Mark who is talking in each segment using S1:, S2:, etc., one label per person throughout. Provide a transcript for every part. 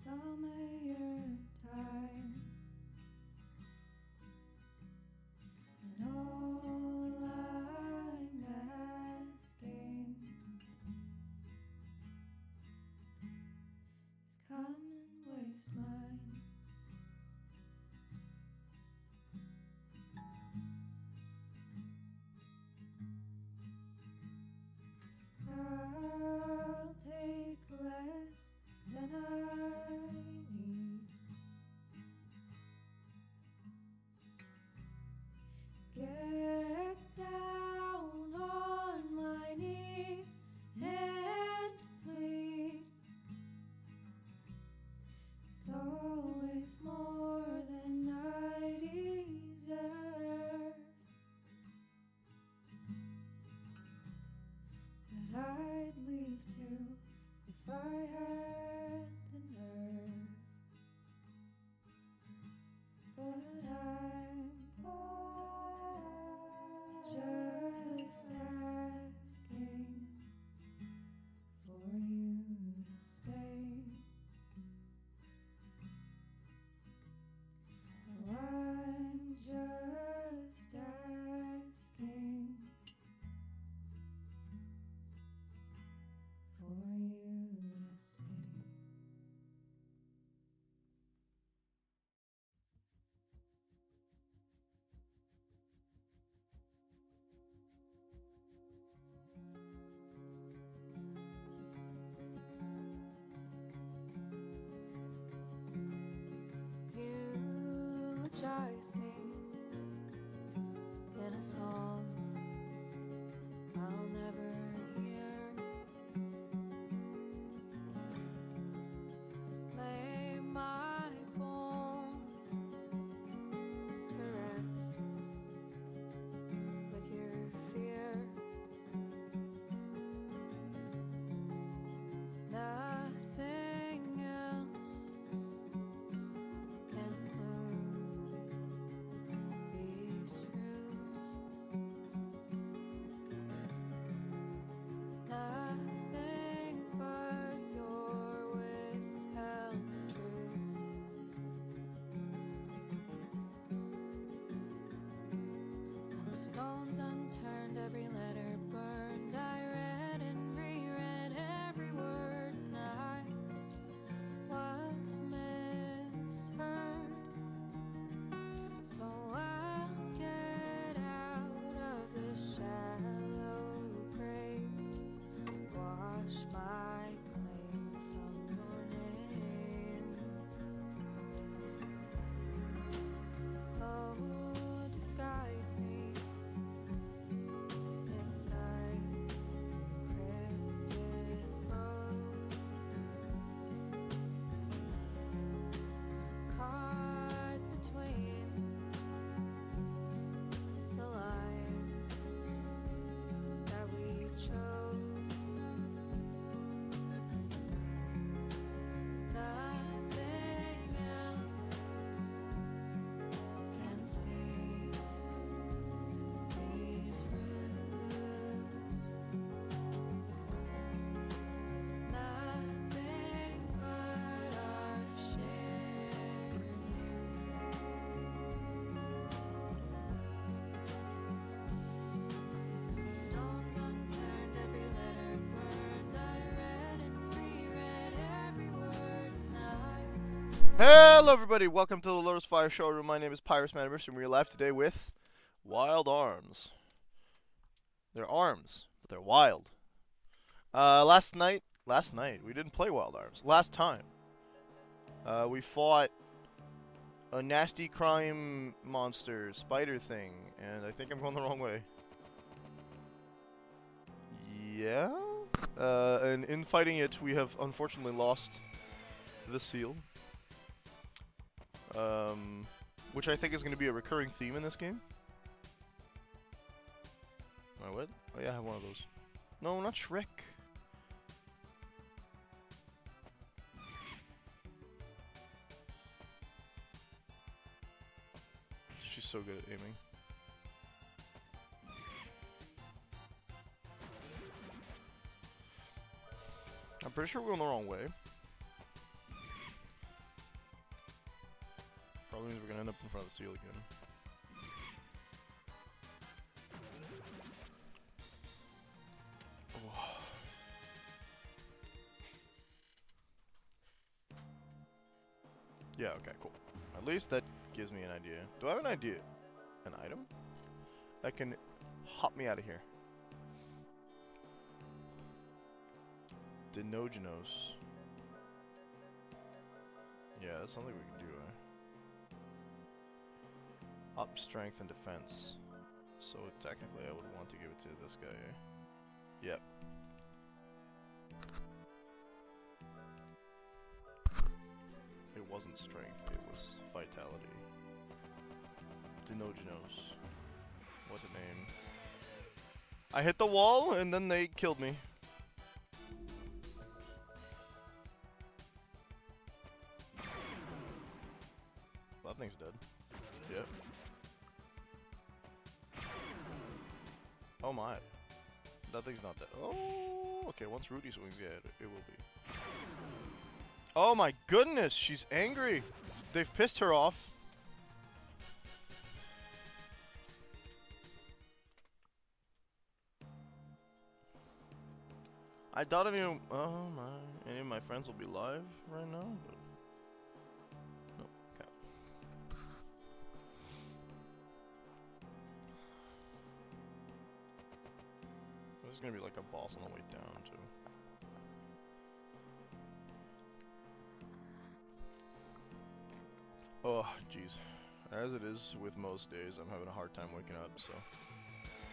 S1: summer time, and all I'm asking is come and waste mine. I'll take less than I need. Get down on my knees and plead. It's always more than I deserve, that I'd leave too if I had the nerve. But I'm just asking for you to stay. Oh, I'm just asking for you to stay. Eulogize me in a song I'll never hear. Lay my bones to rest with your fear. Nothing else can move these roots. Nothing but your withheld truth. No stones unturned, every letter burned. I read and reread every word, and I was misheard. So I'll get out of this shallow grave, wash my claim from your name. Oh, disguise me inside cryptid prose, caught between the lines that we chose. Nothing else can see these roots. Nothing but our shared youth. Stones unturned, every letter burned. I read and reread every word, and I
S2: Hello everybody, welcome to the Lotus Fire Showroom. My name is Pyrus Manimus, and we're live today with Wild Arms. They're arms, but they're wild. Last night, we didn't play Wild Arms. Last time, we fought a nasty crime monster, spider thing, and I think I'm going the wrong way. Yeah? And in fighting it, we have unfortunately lost the seal. Which I think is going to be a recurring theme in this game. Oh, what? Oh yeah, I have one of those. No, not Shrek. She's so good at aiming. I'm pretty sure we're going the wrong way. in front of the seal again. Oh. Yeah, okay, cool. At least that gives me an idea. Do I have an idea? An item? That can hop me out of here. Dinogenos. Yeah, that's something we can do, Up strength and defense. So technically I would want to give it to this guy, Yep. It wasn't strength, it was vitality. Dinogenos. What a name. I hit the wall and then they killed me. That thing's dead. Yep. Oh my. That thing's not dead. Oh, okay, once Rudy swings, yeah, it will be. Oh my goodness, she's angry. They've pissed her off. I doubt any of my friends will be live right now, but nope, okay. This is gonna be like a boss on the way down too. Oh, jeez. As it is with most days, I'm having a hard time waking up, so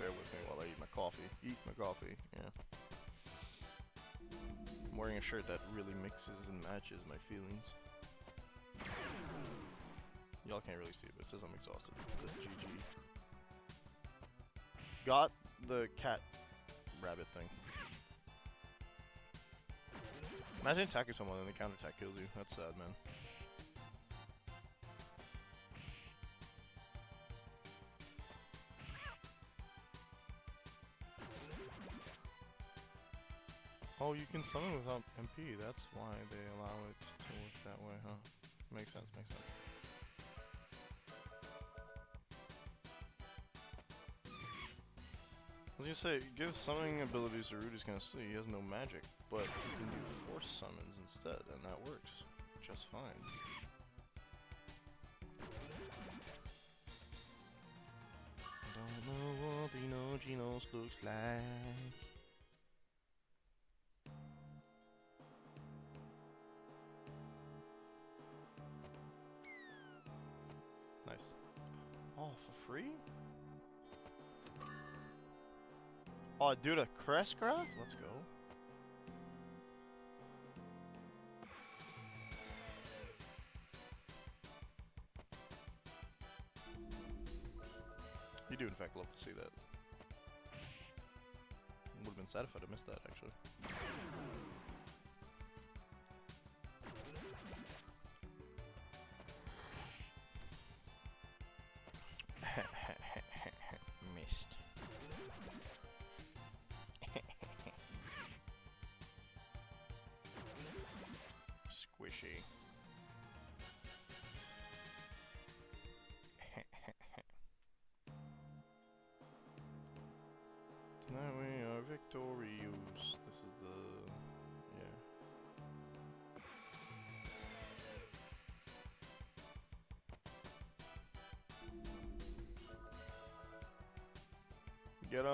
S2: bear with me while I eat my coffee. Yeah. I'm wearing a shirt that really mixes and matches my feelings. Y'all can't really see it, but it says I'm exhausted. The GG. Got the cat rabbit thing. Imagine attacking someone and the counterattack kills you. That's sad, man. Oh, you can summon without MP. That's why they allow it to work that way, huh? Makes sense, makes sense. I was gonna say, give summoning abilities to Rudy's kind of silly. He has no magic, but he can do force summons instead, and that works just fine. Don't know what Dinogenos looks like. Nice. Oh, for free? Oh, dude, a crest graph? Let's go. You do, in fact, love to see that. Would have been sad if I'd have missed that, actually. Missed. Squishy. Tonight we are victorious. This is the... yeah. Get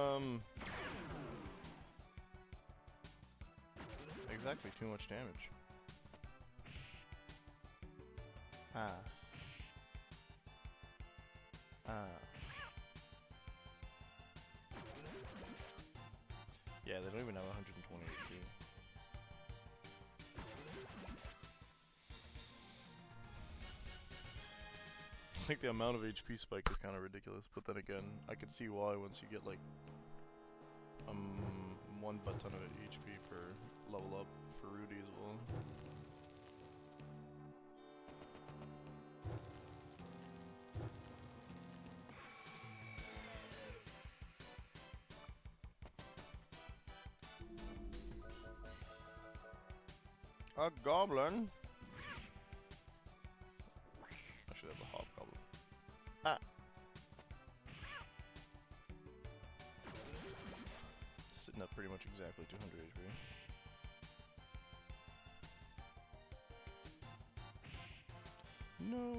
S2: exactly too much damage. Ah. Yeah, they don't even have 120 HP. It's like the amount of HP spike is kind of ridiculous, but then again, I can see why once you get like one butt ton of HP per level up for Rudy as well. A goblin? Actually, that's a hobgoblin. Not pretty much exactly 200 HP. No.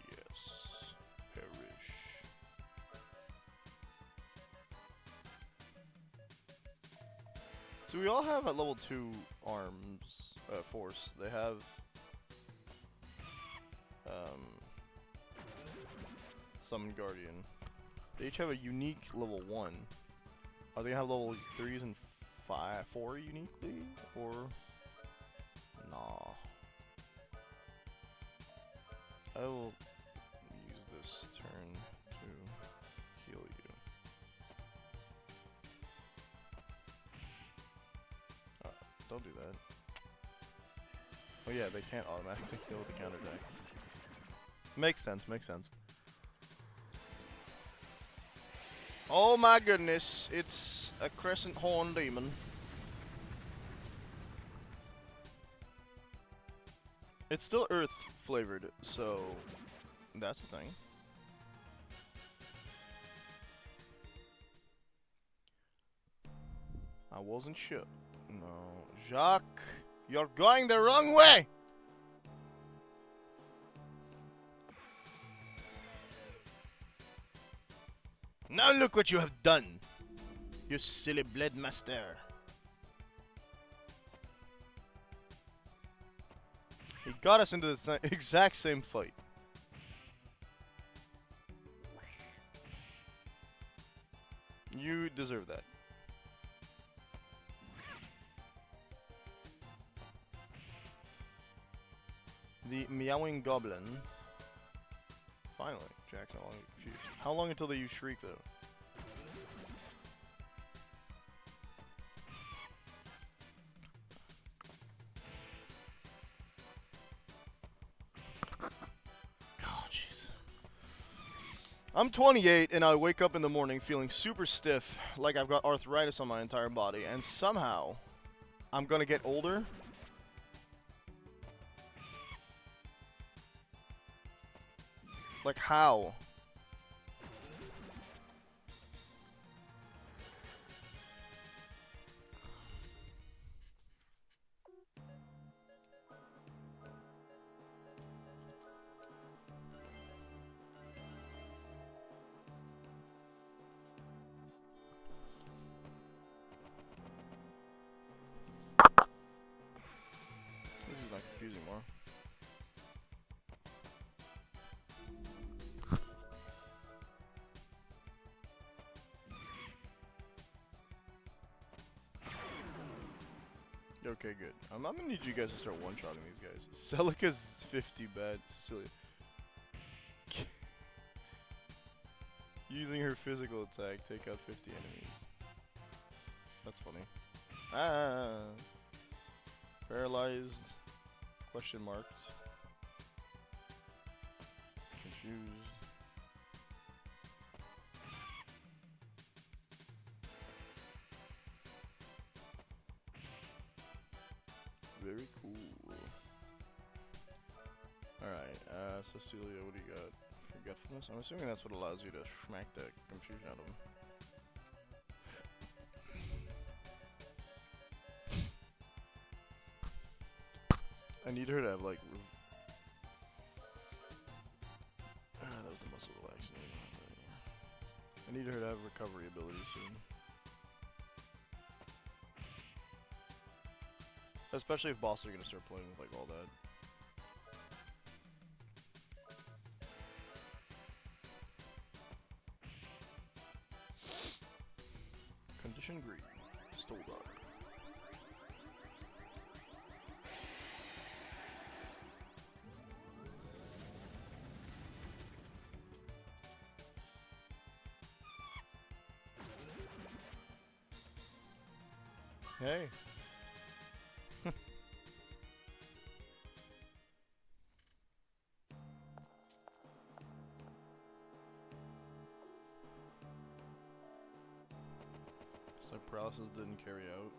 S2: Yes. Perish. So we all have at level 2 arms, force. They have, Summon Guardian. They each have a unique level 1. Are they gonna have level 3s and 4 uniquely? Or... Nah. I will use this turn to heal you. Don't do that. Oh yeah, they can't automatically heal with the counter deck. Makes sense, makes sense. Oh my goodness, it's a crescent horn demon. It's still earth flavored, so that's a thing. I wasn't sure. No. Jacques, you're going the wrong way! Now look what you have done, you silly blade master. He got us into the exact same fight. You deserve that. The meowing goblin. Finally, Jack's no longer confused. How long until they use Shriek, though? Oh, jeez. I'm 28, and I wake up in the morning feeling super stiff, like I've got arthritis on my entire body, and somehow I'm gonna get older. Like, how? This is not confusing more. Okay, good. I'm gonna need you guys to start one-shotting these guys. Celica's 50 bad. Silly. Using her physical attack, take out 50 enemies. That's funny. Ah! Paralyzed. Question marks. Confused. Very cool. Alright, Cecilia, what do you got? Forgetfulness? I'm assuming that's what allows you to smack the confusion out of him. I need her to have, like... that was the muscle relaxing. I need her to have recovery ability soon. Especially if bosses are gonna start playing with, like, all that. Condition Green. Stole Dog. Hey. So paralysis didn't carry out.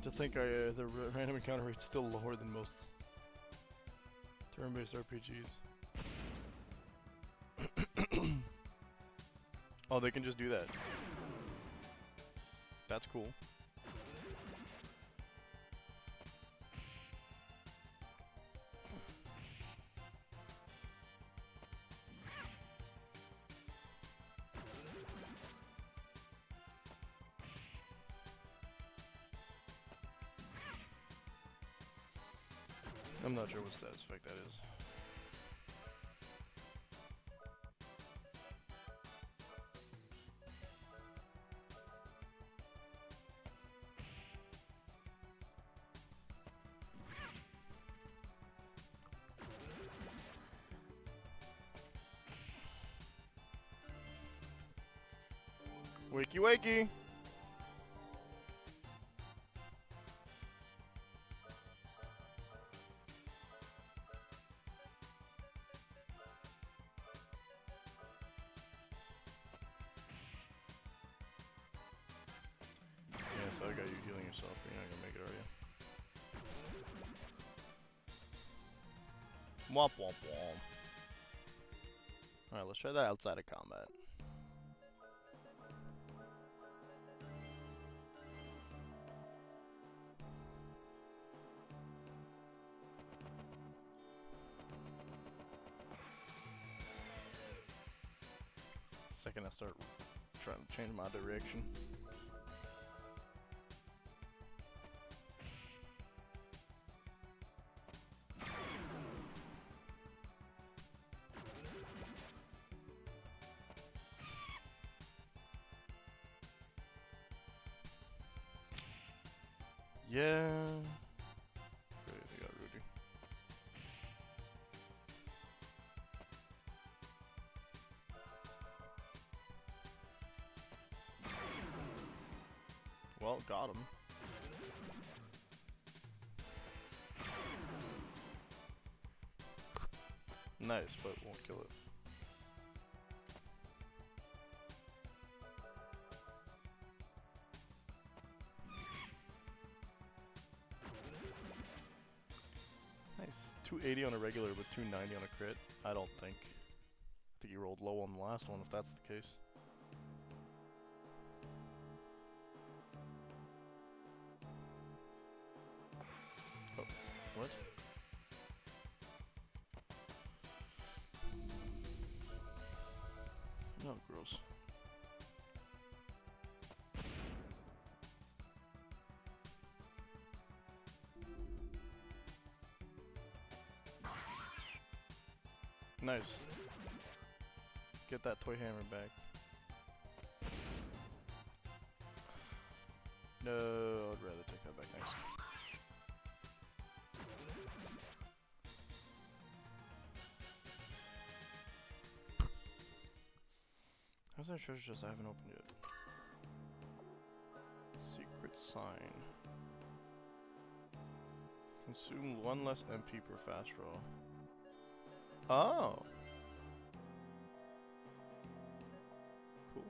S2: like to think the random encounter rate's still lower than most turn-based RPGs. Oh, they can just do that. That's cool. I'm not sure what status effect that is. Wakey wakey! Yeah, so I got you healing yourself, but you're not gonna make it, are you? Womp womp womp. Alright, let's try that outside of combat. Second I start trying to change my direction. Yeah. Great, I got Rudy. Well, got him. Nice, but won't kill it. Nice. 280 on a regular, but 290 on a crit. I don't think. I think he rolled low on the last one, if that's the case. Oh, what? No, gross. Nice. Get that toy hammer back. No, I'd rather take that back. Nice. How's that treasure chest I haven't opened yet? Secret sign. Consume 1 less MP per fast roll. Oh! Cool.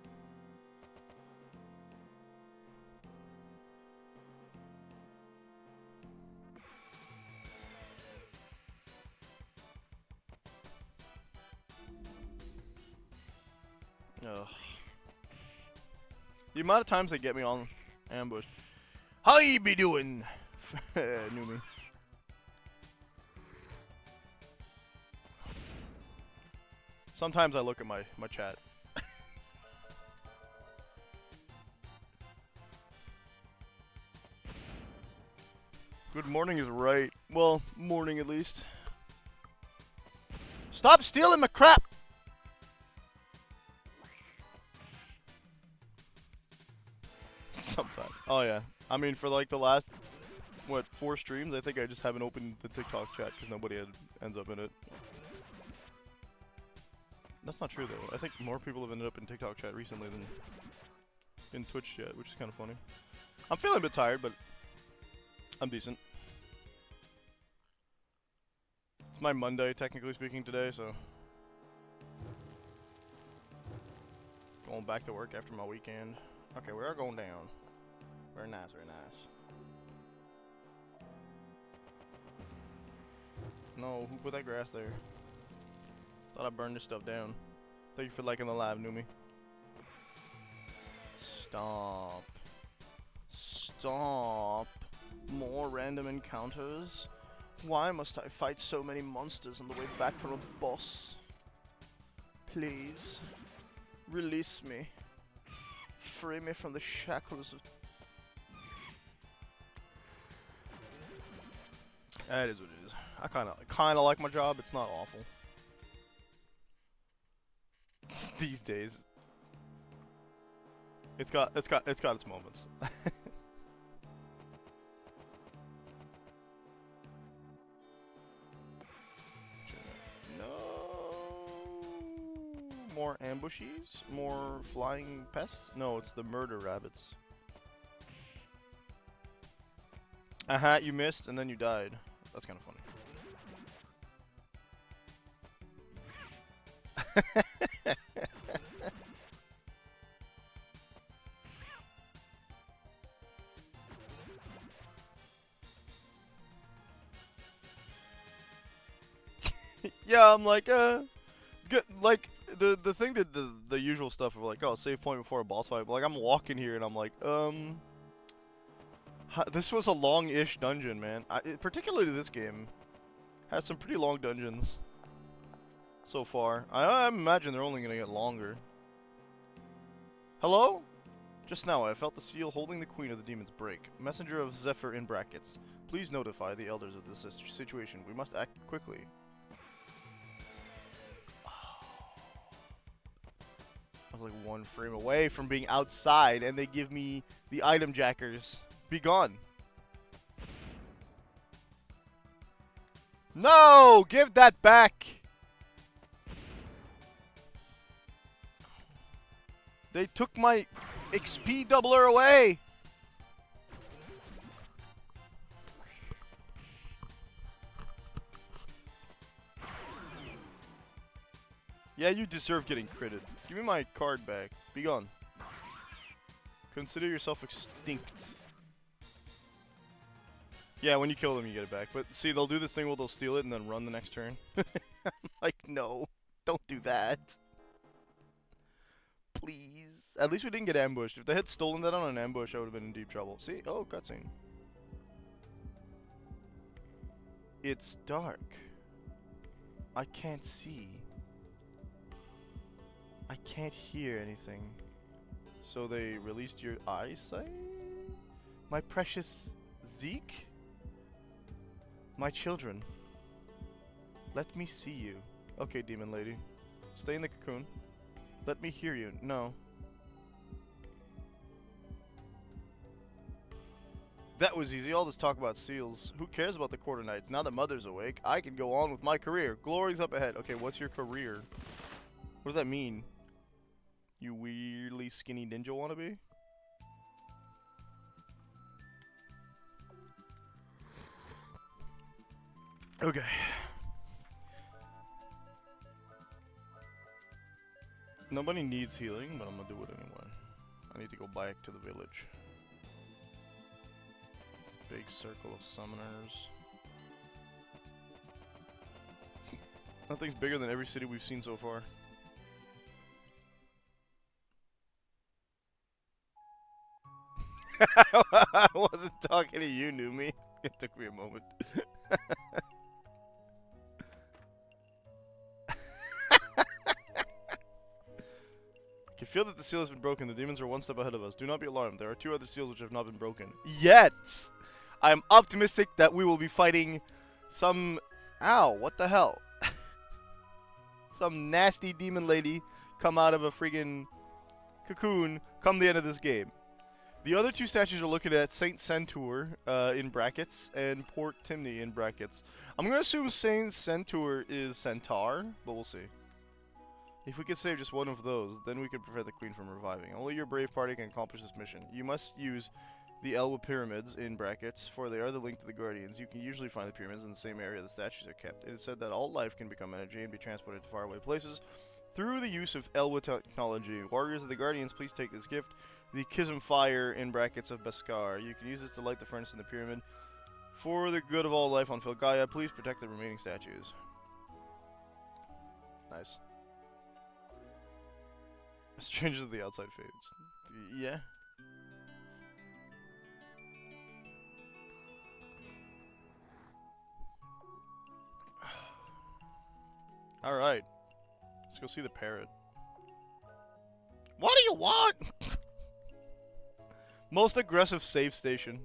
S2: Ugh. The amount of times they get me on ambush. How you be doing? Knew me. Sometimes I look at my chat. Good morning is right. Well, morning at least. Stop stealing my crap! Sometimes. Oh yeah. I mean, for like the last, what, 4 streams, I think I just haven't opened the TikTok chat because nobody ends up in it. That's not true though. I think more people have ended up in TikTok chat recently than in Twitch chat, which is kind of funny. I'm feeling a bit tired, but I'm decent. It's my Monday, technically speaking, today, so going back to work after my weekend. Okay, we are going down. Very nice, very nice. No, who put that grass there? Thought I burned this stuff down. Thank you for liking the live, Numi. Stop. Stop. More random encounters? Why must I fight so many monsters on the way back from a boss? Please. Release me. Free me from the shackles of... That is what it is. I kinda like my job. It's not awful. These days. It's got its moments. More ambushes? More flying pests? No, it's the murder rabbits. You missed and then you died. That's kind of funny. Yeah, I'm like, good, like, the thing that the usual stuff of like, oh, save point before a boss fight. But like, I'm walking here and I'm like, this was a long-ish dungeon, man. Particularly this game has some pretty long dungeons so far. I imagine they're only gonna get longer. Hello? Just now, I felt the seal holding the queen of the demons break. Messenger of Zephyr in brackets. Please notify the elders of this situation. We must act quickly. I was like one frame away from being outside, and they give me the item jackers. Be gone. No! Give that back! They took my XP doubler away! Yeah, you deserve getting critted. Give me my card back. Be gone. Consider yourself extinct. Yeah, when you kill them, you get it back. But see, they'll do this thing where they'll steal it and then run the next turn. I'm like, no. Don't do that. Please. At least we didn't get ambushed. If they had stolen that on an ambush, I would have been in deep trouble. See? Oh, cutscene. It's dark. I can't see. I can't hear anything. So they released your eyesight? My precious Zeke? My children. Let me see you. Okay, demon lady. Stay in the cocoon. Let me hear you. No. That was easy. All this talk about seals. Who cares about the quarter knights? Now that Mother's awake, I can go on with my career. Glory's up ahead. Okay, what's your career? What does that mean? You weirdly skinny ninja wannabe? Okay. Nobody needs healing, but I'm gonna do it anyway. I need to go back to the village. This big circle of summoners. Nothing's bigger than every city we've seen so far. I wasn't talking to you, Numi. It took me a moment. I can feel that the seal has been broken. The demons are one step ahead of us. Do not be alarmed. There are 2 other seals which have not been broken. Yet! I'm optimistic that we will be fighting some... Ow, what the hell? Some nasty demon lady come out of a friggin' cocoon come the end of this game. The other 2 statues are looking at Saint Centaur in brackets and Port Timney in brackets. I'm going to assume Saint Centaur is Centaur, but we'll see. If we could save just one of those, then we could prevent the queen from reviving. Only your brave party can accomplish this mission. You must use the Elwa pyramids in brackets, for they are the link to the guardians. You can usually find the pyramids in the same area the statues are kept. It is said that all life can become energy and be transported to faraway places through the use of Elwa technology. Warriors of the guardians, please take this gift. The Kism Fire in brackets of Beskar. You can use this to light the furnace in the pyramid. For the good of all life on Filgaia, please protect the remaining statues. Nice. Strangers of the outside fades. Yeah. Alright. Let's go see the parrot. What do you want? Most aggressive save station.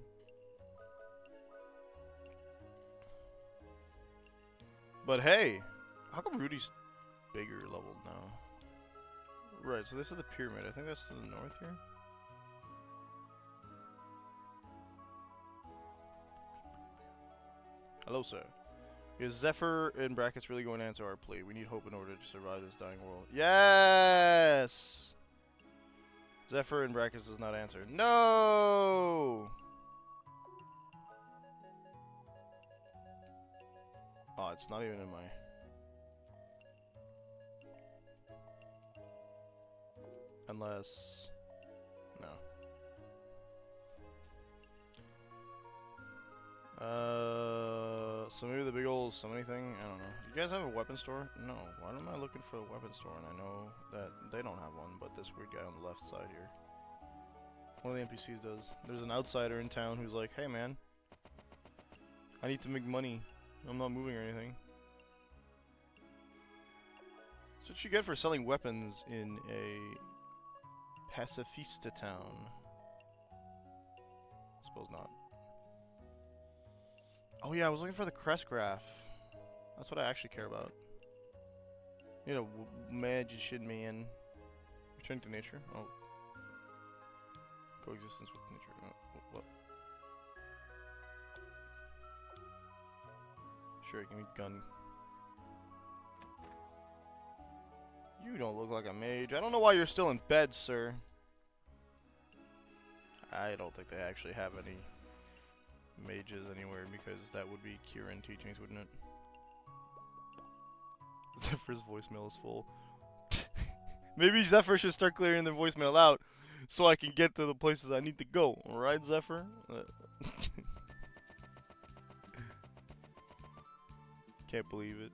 S2: But hey, how come Rudy's bigger leveled now? Right, so this is the pyramid. I think that's to the north here. Hello, sir. Is Zephyr in brackets really going to answer our plea? We need hope in order to survive this dying world. Yes! Zephyr in brackets does not answer. No! Oh, it's not even in my... Unless... No. So maybe the big old summoning thing? I don't know. Do you guys have a weapon store? No. Why am I looking for a weapon store? And I know that they don't have one, but this weird guy on the left side here. One of the NPCs does. There's an outsider in town who's like, hey man, I need to make money. I'm not moving or anything. That's what you get for selling weapons in a pacifista town. Suppose not. Oh yeah, I was looking for the crest graph. That's what I actually care about. You know, magician man. Returning to nature. Oh. Coexistence with nature. Oh, what? Sure, give me gun. You don't look like a mage. I don't know why you're still in bed, sir. I don't think they actually have any mages anywhere, because that would be Kieran teachings, wouldn't it? Zephyr's voicemail is full. Maybe Zephyr should start clearing their voicemail out so I can get to the places I need to go. Alright, Zephyr? Can't believe it.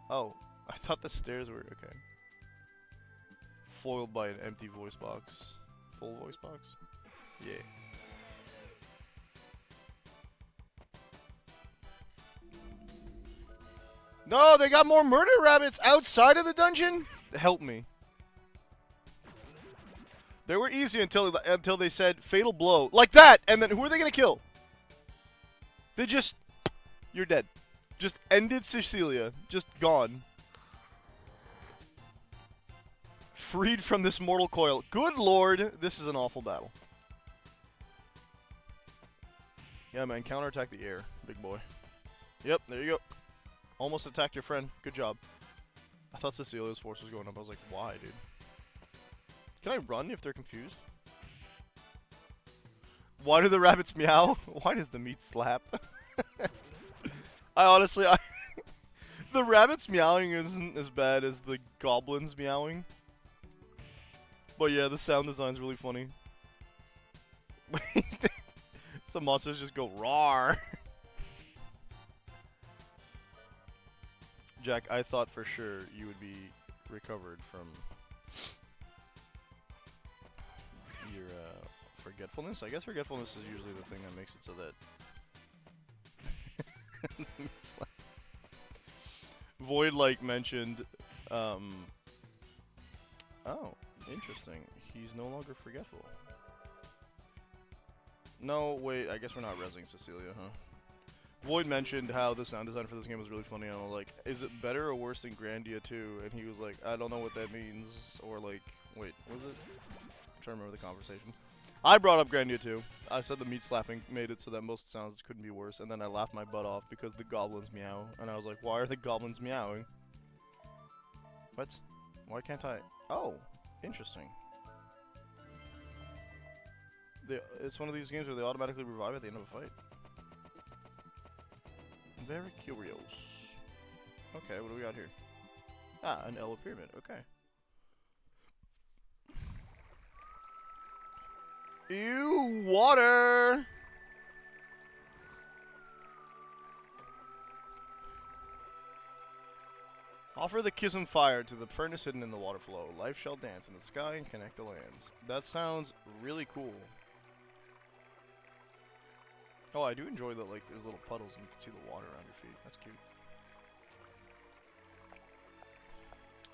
S2: Oh, I thought the stairs were... okay. Foiled by an empty voice box. Full voice box? Yeah. No, they got more murder rabbits outside of the dungeon? Help me. They were easy until they said fatal blow. Like that! And then who are they going to kill? They just... You're dead. Just ended Cecilia. Just gone. Freed from this mortal coil. Good lord, this is an awful battle. Yeah, man, counterattack the air, big boy. Yep, there you go. Almost attacked your friend. Good job. I thought Cecilia's force was going up. I was like, why, dude? Can I run if they're confused? Why do the rabbits meow? Why does the meat slap? I honestly... the rabbits meowing isn't as bad as the goblins meowing. But yeah, the sound design's really funny. Some monsters just go roar. Jack, I thought for sure you would be recovered from your forgetfulness. I guess forgetfulness is usually the thing that makes it so that Void like mentioned oh, interesting. He's no longer forgetful. No, wait, I guess we're not resing Cecilia, huh? Void mentioned how the sound design for this game was really funny, and I was like, is it better or worse than Grandia 2? And he was like, I don't know what that means, or like, wait, was it? I'm trying to remember the conversation. I brought up Grandia 2. I said the meat slapping made it so that most sounds couldn't be worse, and then I laughed my butt off because the goblins meow, and I was like, why are the goblins meowing? What? Why can't I? Oh, interesting. It's one of these games where they automatically revive at the end of a fight. Very curious. Okay, what do we got here? Ah, an Ella pyramid. Okay. Ew, water! Offer the kiss and fire to the furnace hidden in the water flow. Life shall dance in the sky and connect the lands. That sounds really cool. Oh, I do enjoy that, like, there's little puddles and you can see the water around your feet. That's cute.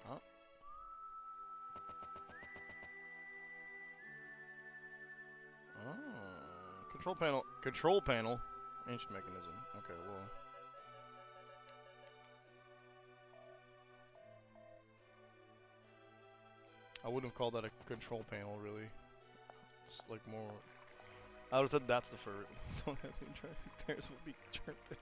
S2: Huh? Oh. Control panel. Control panel. Ancient mechanism. Okay, well. I wouldn't have called that a control panel, really. It's like more. I would have said that's the fur. Don't have me try. Bears will be chirping.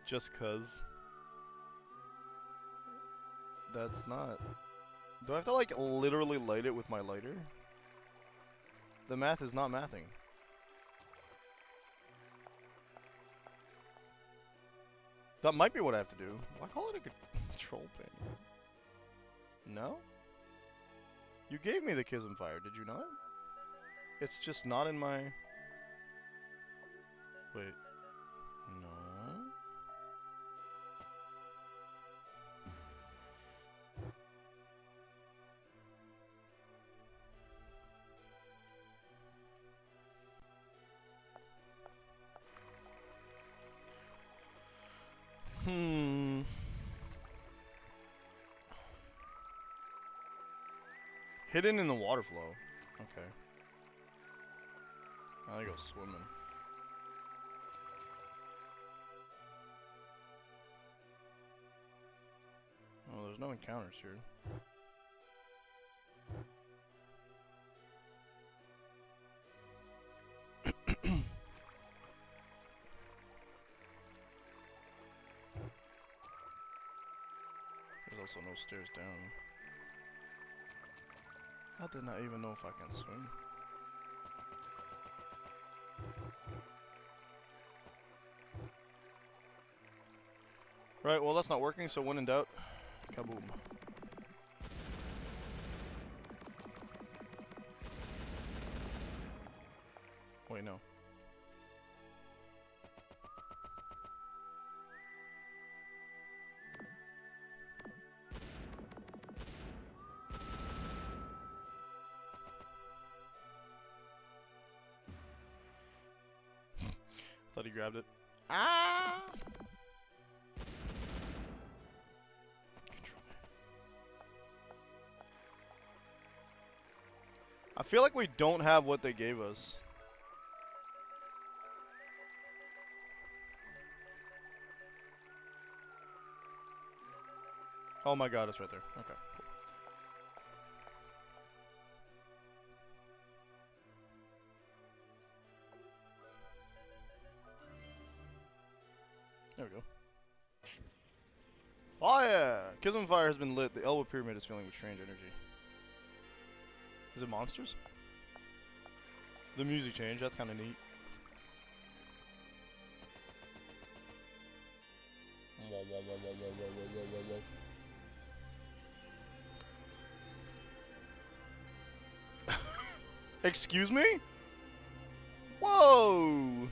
S2: Just cuz. That's not. Do I have to, like, literally light it with my lighter? The math is not mathing. That might be what I have to do. Why call it a control panel? No? You gave me the Kism Fire, did you not? It's just not in my... Wait. No? Hidden in the water flow. Okay. I go swimming. Oh, there's no encounters here. There's also no stairs down. I did not even know if I can swim. Right, well that's not working, so when in doubt, kaboom. Wait, no. Thought he grabbed it. Ah! I feel like we don't have what they gave us. Oh my god, it's right there. Okay, cool. There we go. Fire! Kism Fire has been lit. The Elbow Pyramid is filling with strange energy. Is it monsters? The music changed. That's kind of neat. Excuse me? Whoa!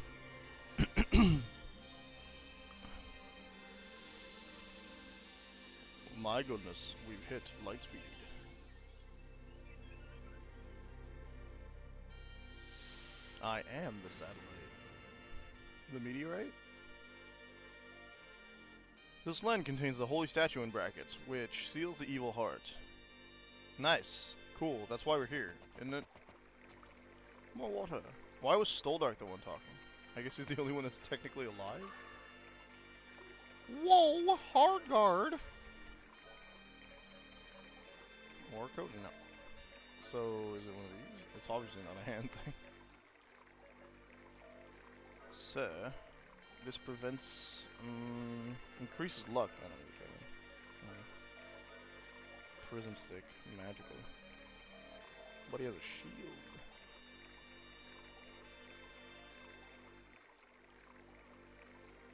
S2: My goodness, we've hit light speed. I am the satellite. The meteorite? This land contains the holy statue in brackets, which seals the evil heart. Nice. Cool, that's why we're here, isn't it? More water. Why was Stoldark the one talking? I guess he's the only one that's technically alive? Whoa, hard guard! War coat? No. So, is it one of these? It's obviously not a hand thing. Sir, this prevents, increases luck. I don't know. Prism stick, magical. But he has a shield.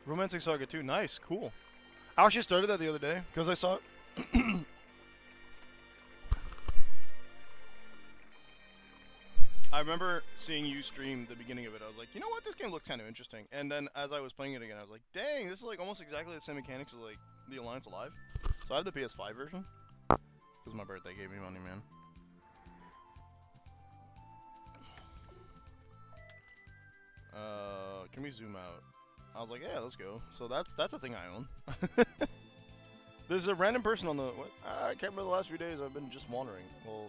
S2: Romantic Saga 2, nice, cool. I actually started that the other day because I saw it. I remember seeing you stream the beginning of it. I was like, you know what, this game looks kind of interesting. And then as I was playing it again, I was like, dang, this is like almost exactly the same mechanics as like the Alliance Alive. So I have the PS5 version. Because my birthday gave me money, man. Can we zoom out? I was like, yeah, let's go. So that's a thing I own. There's a random person on the... What? I can't remember the last few days. I've been just wandering. Well...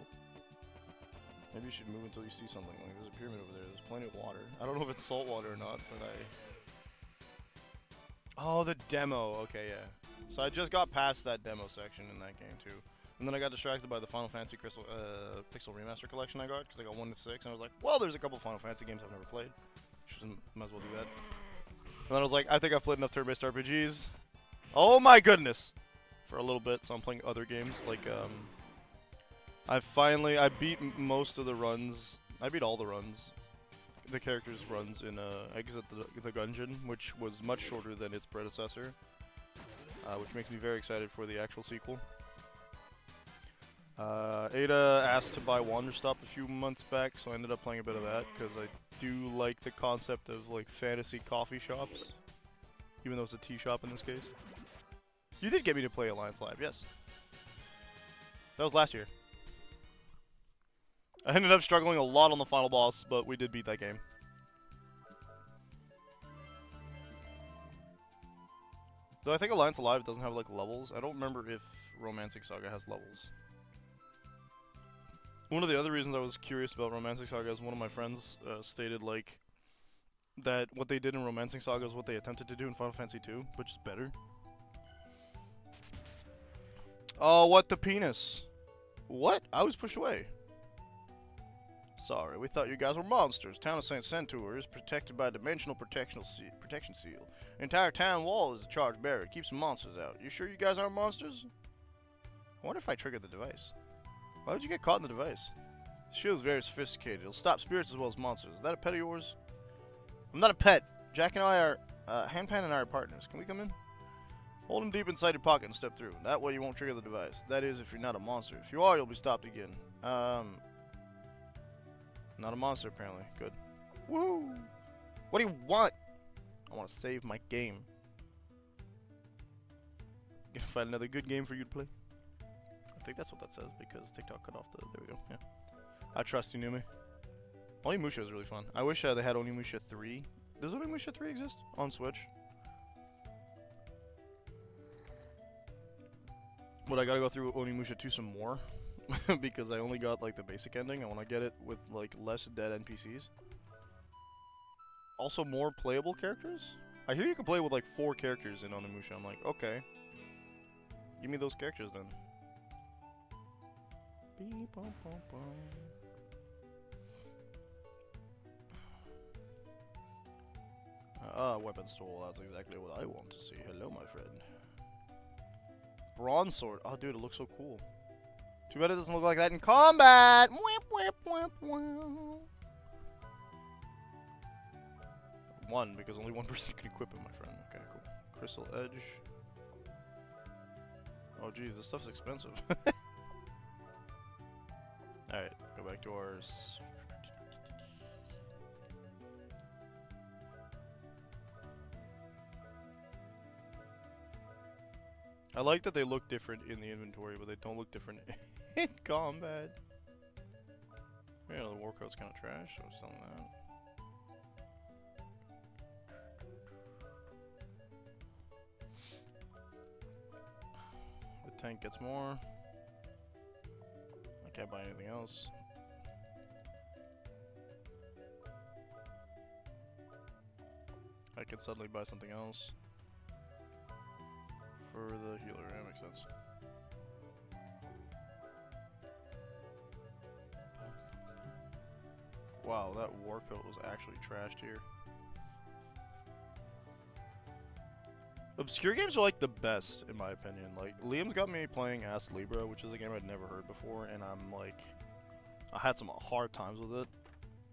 S2: Maybe you should move until you see something. Like, there's a pyramid over there. There's plenty of water. I don't know if it's salt water or not, but Oh, the demo. Okay, yeah. So I just got past that demo section in that game, too. And then I got distracted by the Final Fantasy Pixel Remaster Collection I got, because I got 1 to 6, and I was like, well, there's a couple Final Fantasy games I've never played. Might as well do that. And then I was like, I think I've played enough turn-based RPGs. Oh my goodness! For a little bit, so I'm playing other games, like, I beat most of the runs. I beat all the runs. The characters' runs in Exit the Gungeon, which was much shorter than its predecessor. Which makes me very excited for the actual sequel. Ada asked to buy Wanderstop a few months back, so I ended up playing a bit of that, because I do like the concept of, like, fantasy coffee shops. Even though it's a tea shop in this case. You did get me to play Alliance Live, yes. That was last year. I ended up struggling a lot on the final boss, but we did beat that game. Though I think Alliance Alive doesn't have, like, levels. I don't remember if Romancing Saga has levels. One of the other reasons I was curious about Romancing Saga is one of my friends stated, like, that what they did in Romancing Saga is what they attempted to do in Final Fantasy II, which is better. Oh, what the penis? What? I was pushed away. Sorry, we thought you guys were monsters. Town of St. Centaur is protected by a dimensional protection seal. The entire town wall is a charged barrier. Keeps the monsters out. You sure you guys aren't monsters? I wonder if I triggered the device. Why would you get caught in the device? The shield is very sophisticated. It'll stop spirits as well as monsters. Is that a pet of yours? I'm not a pet. Jack and I are... Handpan and I are partners. Can we come in? Hold him deep inside your pocket and step through. That way you won't trigger the device. That is, if you're not a monster. If you are, you'll be stopped again. Not a monster, apparently. Good. Woo! What do you want? I want to save my game. Gonna find another good game for you to play. I think that's what that says, because TikTok cut off the... There we go, yeah. I trust you, Numi. Onimusha is really fun. I wish they had Onimusha 3. Does Onimusha 3 exist? On Switch? But I gotta go through Onimusha 2 some more. Because I only got, like, the basic ending. I want to get it with, like, less dead NPCs. Also, more playable characters? I hear you can play with, like, 4 characters in Onimusha. I'm like, okay. Give me those characters, then. Weapon stole. That's exactly what I want to see. Hello, my friend. Bronze sword. Oh, dude, it looks so cool. Too bad it doesn't look like that in combat. One, because only one person can equip it, my friend. Okay, cool. Crystal Edge. Oh, geez, this stuff's expensive. Alright, go back to ours. I like that they look different in the inventory, but they don't look different in combat. Yeah, the war coat's kind of trash, so I'm selling that. The tank gets more. I can't buy anything else. I could suddenly buy something else. For the healer, that makes sense. Wow, that war coat was actually trashed here. Obscure games are like the best, in my opinion. Like, Liam's got me playing Ast Libra, which is a game I'd never heard before, and I'm like, I had some hard times with it,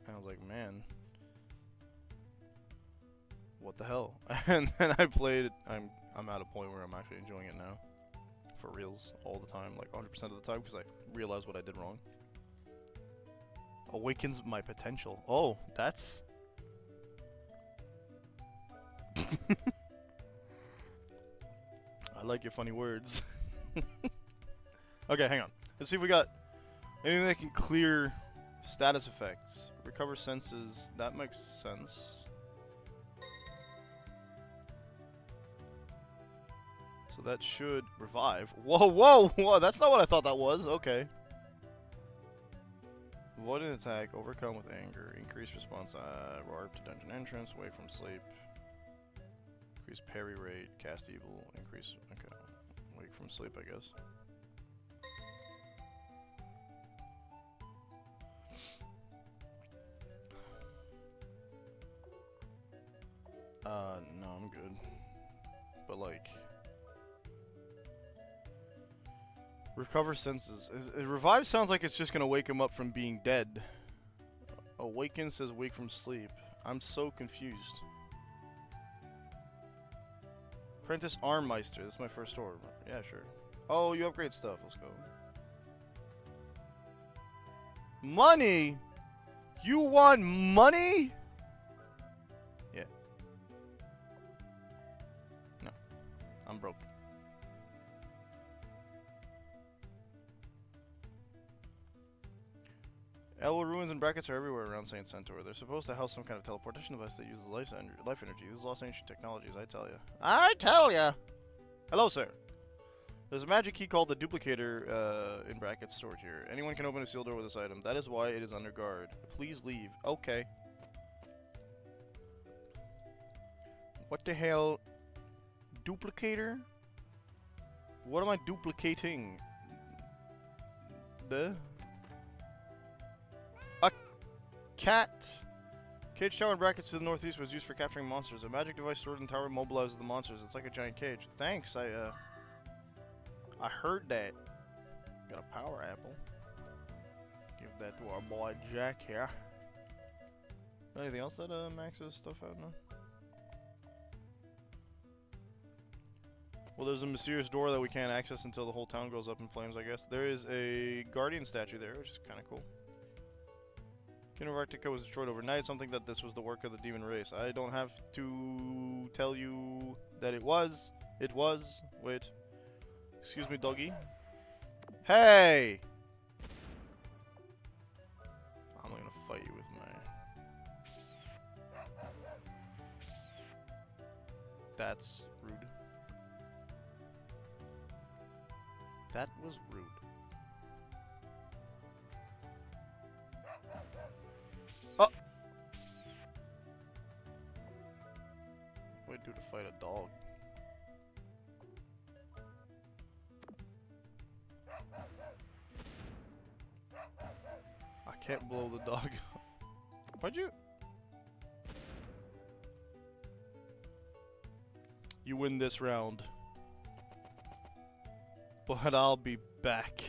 S2: and I was like, man, what the hell? And then I played it. I'm at a point where I'm actually enjoying it now, for reals, all the time, like 100% of the time, because I realized what I did wrong. Awakens my potential. Oh, that's... I like your funny words. Okay, hang on. Let's see if we got anything that can clear status effects. Recover senses. That makes sense. So that should revive. Whoa, whoa, whoa! That's not what I thought that was. Okay. Avoid an attack. Overcome with anger. Increase response. Warp to dungeon entrance. Wake from sleep. Increase parry rate. Cast evil. Increase. Okay. Wake from sleep, I guess. No, I'm good. But like, recover senses. Revive sounds like it's just gonna wake him up from being dead. Awaken says wake from sleep. I'm so confused. Apprentice Armmeister. This is my first orb. Yeah, sure. Oh, you upgrade stuff. Let's go. Money? You want money? Yeah. No. I'm broke. Elbow ruins and brackets are everywhere around Saint Centaur. They're supposed to house some kind of teleportation device that uses life energy. This is lost ancient technologies, I tell ya. I tell ya! Hello, sir. There's a magic key called the duplicator, in brackets, stored here. Anyone can open a sealed door with this item. That is why it is under guard. Please leave. Okay. What the hell? Duplicator? What am I duplicating? The... Cat. Cage tower in brackets to the northeast was used for capturing monsters. A magic device stored in the tower mobilizes the monsters. It's like a giant cage. Thanks, I heard that. Got a power apple. Give that to our boy Jack here. Anything else that maxes stuff out now? Well, there's a mysterious door that we can't access until the whole town goes up in flames, I guess. There is a guardian statue there, which is kind of cool. Kingdom of Arctica was destroyed overnight, something that this was the work of the demon race. I don't have to tell you that it was. It was. Wait. Excuse me, doggy. Hey! I'm gonna fight you with my... That's rude. That was rude. Oh! What do to fight a dog? I can't blow the dog up. Why'd you? You win this round. But I'll be back.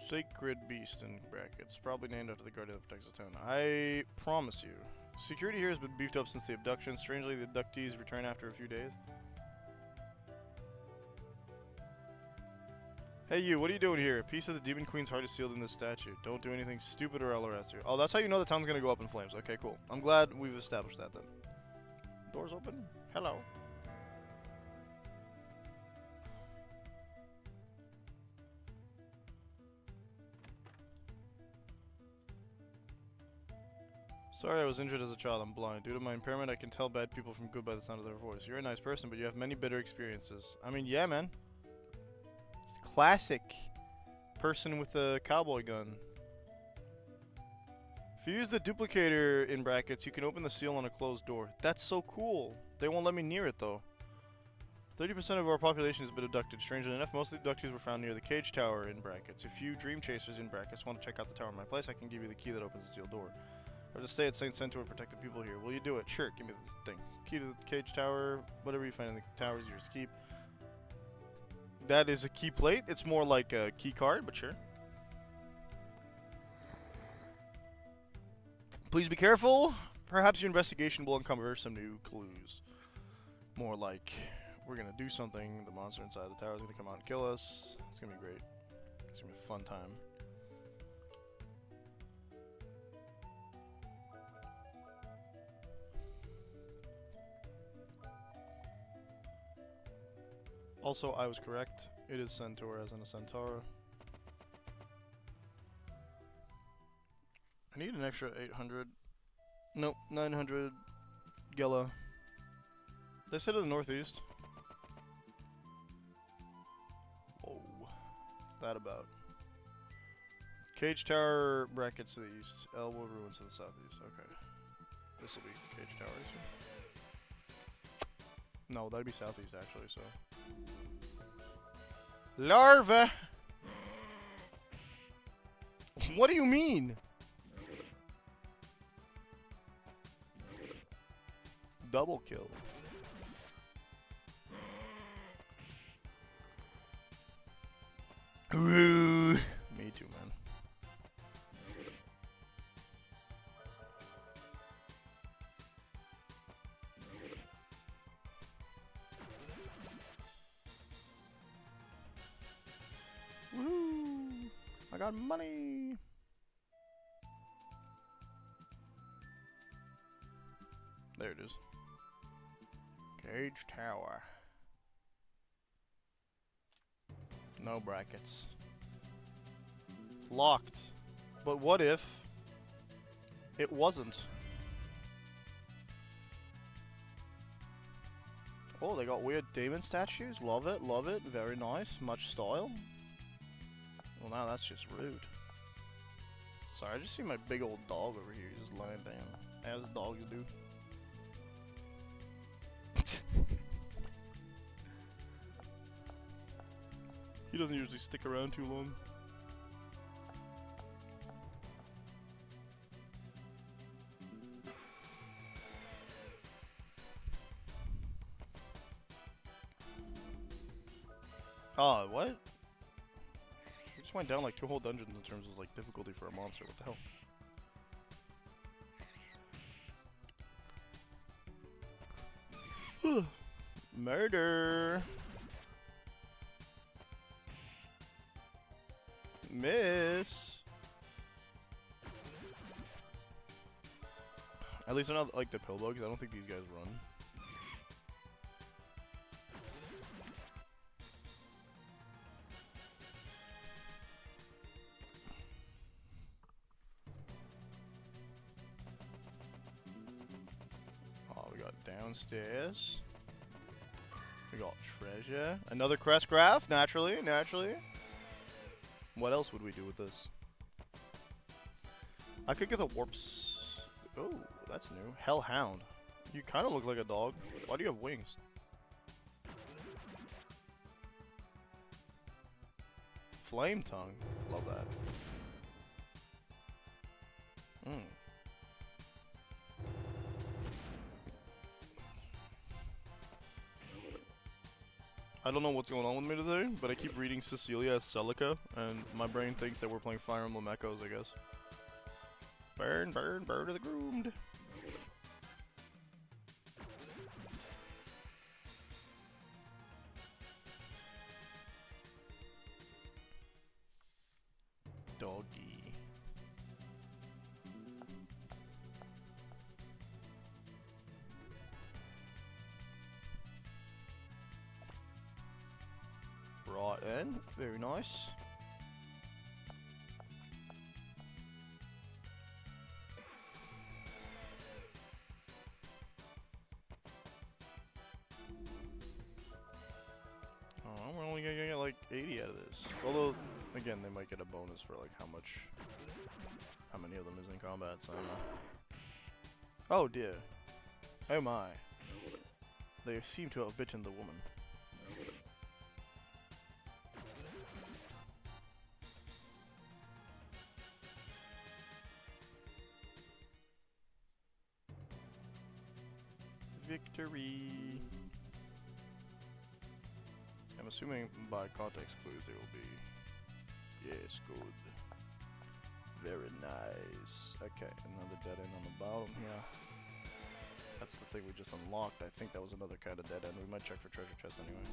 S2: Sacred Beast in brackets. Probably named after the guardian that protects the town. I promise you. Security here has been beefed up since the abduction. Strangely, the abductees return after a few days. Hey you, what are you doing here? A piece of the Demon Queen's heart is sealed in this statue. Don't do anything stupid or I'll arrest you. Oh, that's how you know the town's gonna go up in flames. Okay, cool. I'm glad we've established that then. Doors open? Hello. Sorry I was injured as a child, I'm blind. Due to my impairment, I can tell bad people from good by the sound of their voice. You're a nice person, but you have many bitter experiences. I mean, yeah, man. It's classic. Person with a cowboy gun. If you use the duplicator in brackets, you can open the seal on a closed door. That's so cool. They won't let me near it, though. 30% of our population has been abducted. Strangely enough, most of the abductees were found near the cage tower in brackets. If you dream chasers in brackets want to check out the tower in my place, I can give you the key that opens the sealed door. I have to stay at Saint Centaur to protect the people here. Will you do it? Sure, give me the thing. Key to the cage tower. Whatever you find in the tower is yours to keep. That is a key plate. It's more like a key card, but sure. Please be careful. Perhaps your investigation will uncover some new clues. More like, we're gonna do something. The monster inside the tower is gonna come out and kill us. It's gonna be great. It's gonna be a fun time. Also, I was correct. It is Centaur as in a Centaur. I need an extra 800. Nope, 900 Gela. They said to the northeast. Whoa. What's that about? Cage Tower brackets to the east. Elbow Ruins to the southeast. Okay. This will be Cage Tower, I assume. No, that'd be southeast actually, so. Larva! What do you mean? Double kill. Ooh. Me too, man. Woohoo! I got money! There it is. Cage Tower. No brackets. It's locked. But what if it wasn't? Oh, they got weird demon statues. Love it, love it. Very nice. Much style. Well, now that's just rude. Sorry, I just see my big old dog over here just lying down. As dogs do. He doesn't usually stick around too long. Oh, what? We just went down like 2 whole dungeons in terms of like difficulty for a monster. What the hell? Murder! Miss! At least they're not like the pillbugs. I don't think these guys run. Oh, we got downstairs. We got treasure. Another crest graph, naturally, naturally. What else would we do with this? I could get the warps. Oh, that's new. Hellhound. You kind of look like a dog. Why do you have wings? Flame tongue. Love that. I don't know what's going on with me today, but I keep reading Cecilia as Celica, and my brain thinks that we're playing Fire Emblem Echoes, I guess. Burn, burn, burn to the groomed. Doggy. Right then, very nice. Oh, we're only gonna get like 80 out of this. Although, again, they might get a bonus for like how many of them is in combat, so I don't know. Oh dear. Oh my. They seem to have bitten the woman. Victory. I'm assuming by context clues they will be. Yes, good. Very nice. Okay, another dead end on the bottom here. That's the thing we just unlocked. I think that was another kind of dead end. We might check for treasure chests anyway.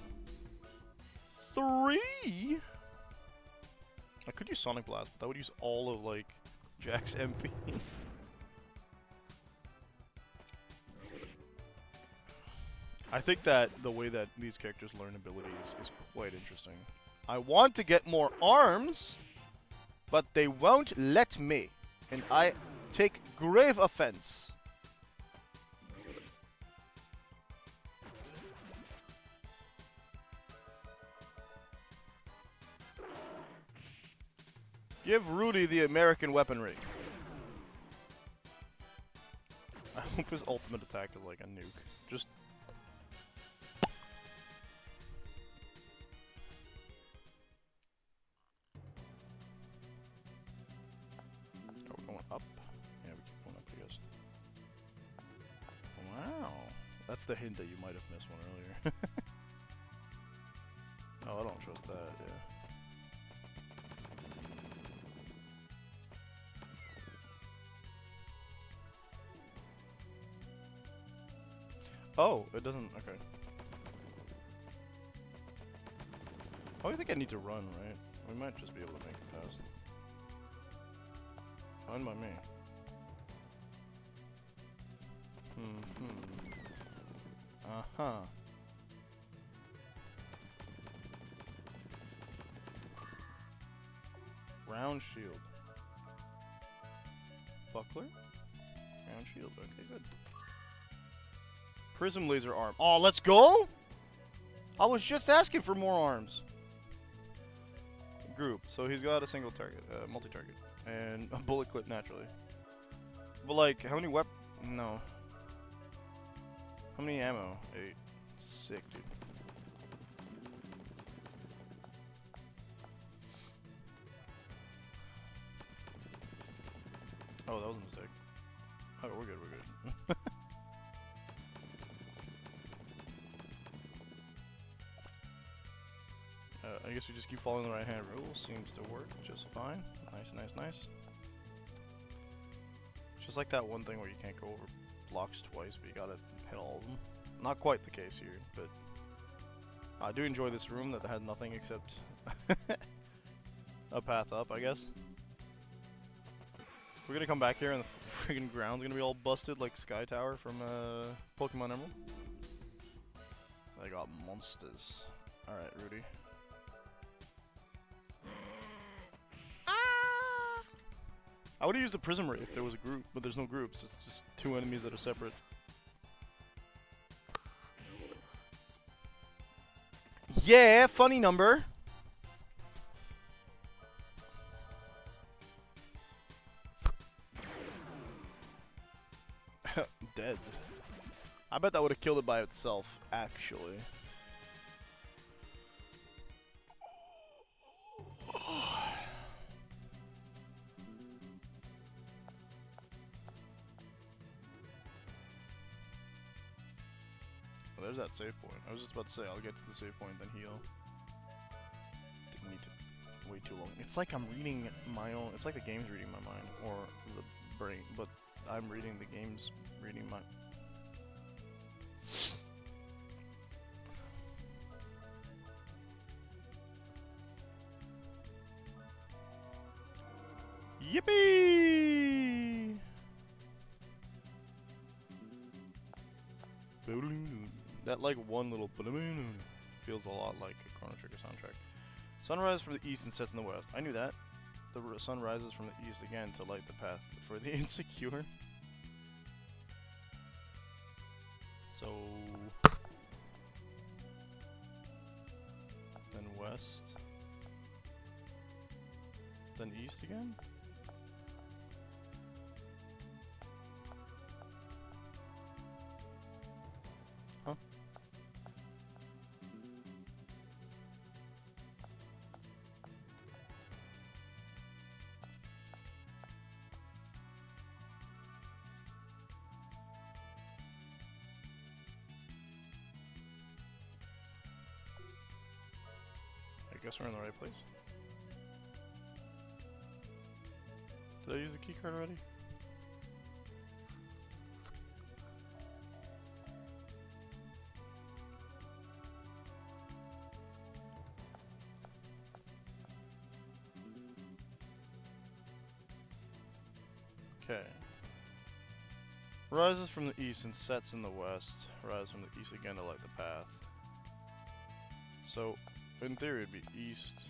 S2: 3? I could use Sonic Blast, but that would use all of, like, Jack's MP. I think that the way that these characters learn abilities is quite interesting. I want to get more arms, but they won't let me. And I take grave offense. Give Rudy the American weaponry. I hope his ultimate attack is like a nuke. Just... Oh, we're going up? Yeah, we keep going up, I guess. Wow. That's the hint that you might have missed one earlier. Oh, I don't trust that, yeah. Oh, it doesn't, okay. Oh, I think I need to run, right? We might just be able to make it past. Fine by me. Uh-huh. Round shield. Buckler? Round shield, okay, good. Prism laser arm. Oh, let's go! I was just asking for more arms. Group. So he's got a single target, multi-target, and a bullet clip naturally. But like, how many No. How many ammo? 8. Sick, dude. Oh, that was a mistake. Oh, we're good, we're good. I guess we just keep following the right-hand rule. Seems to work just fine. Nice, nice, nice. It's just like that one thing where you can't go over blocks twice, but you gotta hit all of them. Not quite the case here, but I do enjoy this room that had nothing except a path up, I guess. We're gonna come back here and the friggin' ground's gonna be all busted like Sky Tower from Pokemon Emerald. They got monsters. Alright, Rudy. I would have used the Prism Ray if there was a group, but there's no groups. It's just two enemies that are separate. Yeah, funny number. Dead. I bet that would have killed it by itself, actually. Well, there's that save point. I was just about to say, I'll get to the save point, then heal. Didn't need to wait too long. It's like I'm reading my own... It's like the game's reading my mind, or the brain, but I'm reading the game's reading my... Yippee! That like one little feels a lot like a Chrono Trigger soundtrack. Sunrise from the east and sets in the west. I knew that. The sun rises from the east again to light the path for the insecure. So then west, then east again. Huh? I guess we're in the right place. Did I use the key card already? Okay. Rises from the east and sets in the west. Rises from the east again to light the path. So, in theory, it'd be east,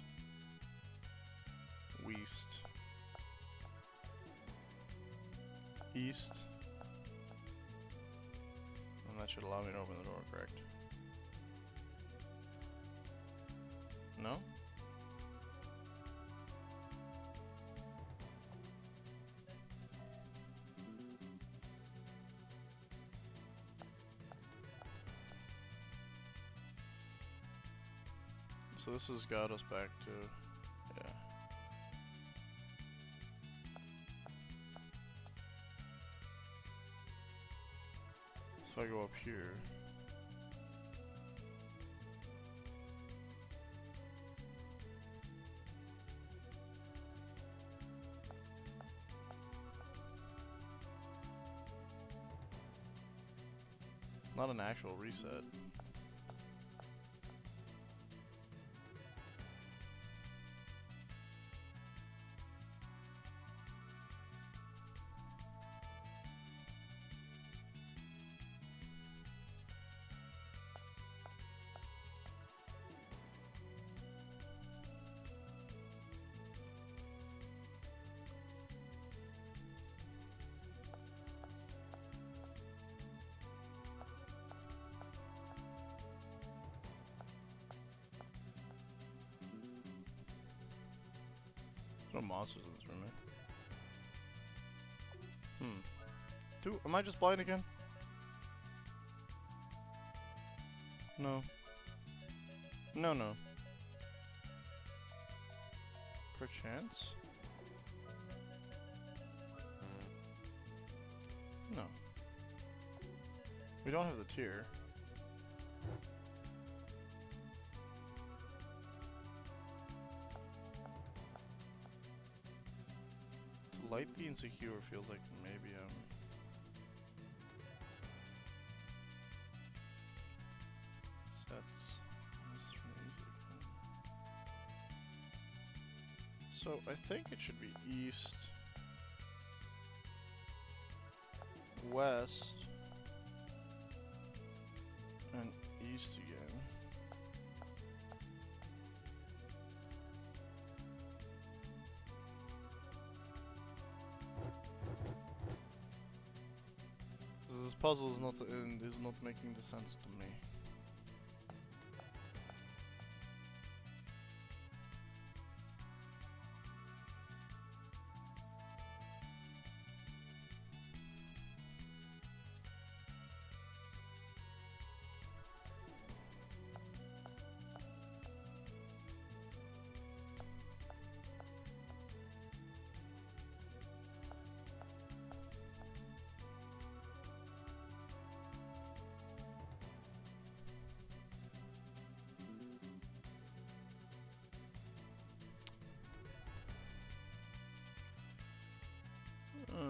S2: west, east. And that should allow me to open the door, correct? No? So this has got us back to, yeah. So I go up here. Not an actual reset. There's no monsters in this room, eh? Dude, am I just blind again? No. No. Perchance? No. We don't have the tier. To light the insecure feels like maybe sets. This is from the easy. So I think it should be east, west, and east again. This puzzle is not making the sense to me.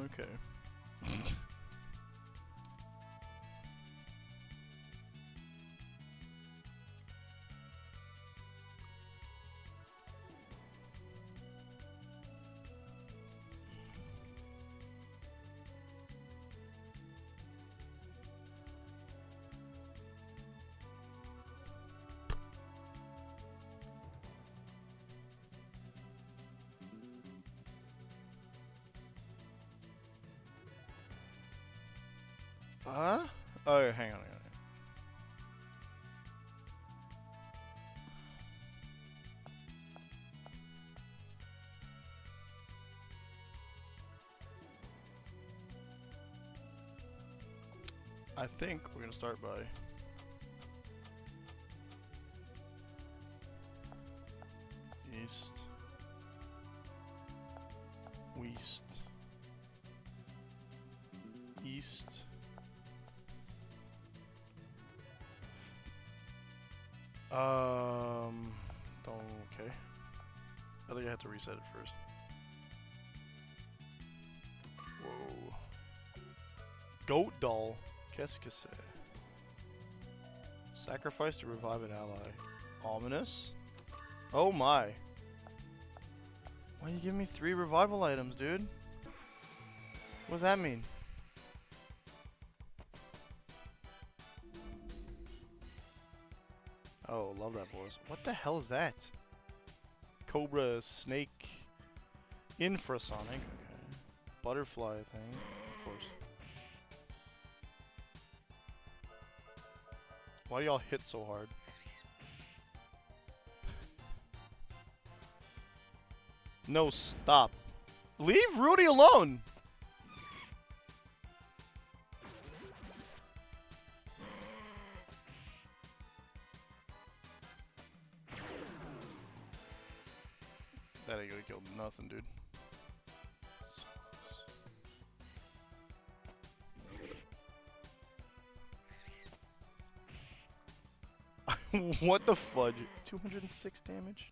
S2: Okay. Huh? Oh, yeah, hang on. I think we're gonna start by east, west, east. Okay. I think I have to reset it first. Whoa. Goat doll. Qu'est-ce que c'est? Sacrifice to revive an ally. Ominous? Oh my. Why you give me 3 revival items, dude? What does that mean? Oh, love that voice. What the hell is that? Cobra, snake, infrasonic. Okay. Butterfly thing, of course. Why do y'all hit so hard? No, stop. Leave Rudy alone! That ain't gonna kill nothing, dude. What the fudge? 206 damage?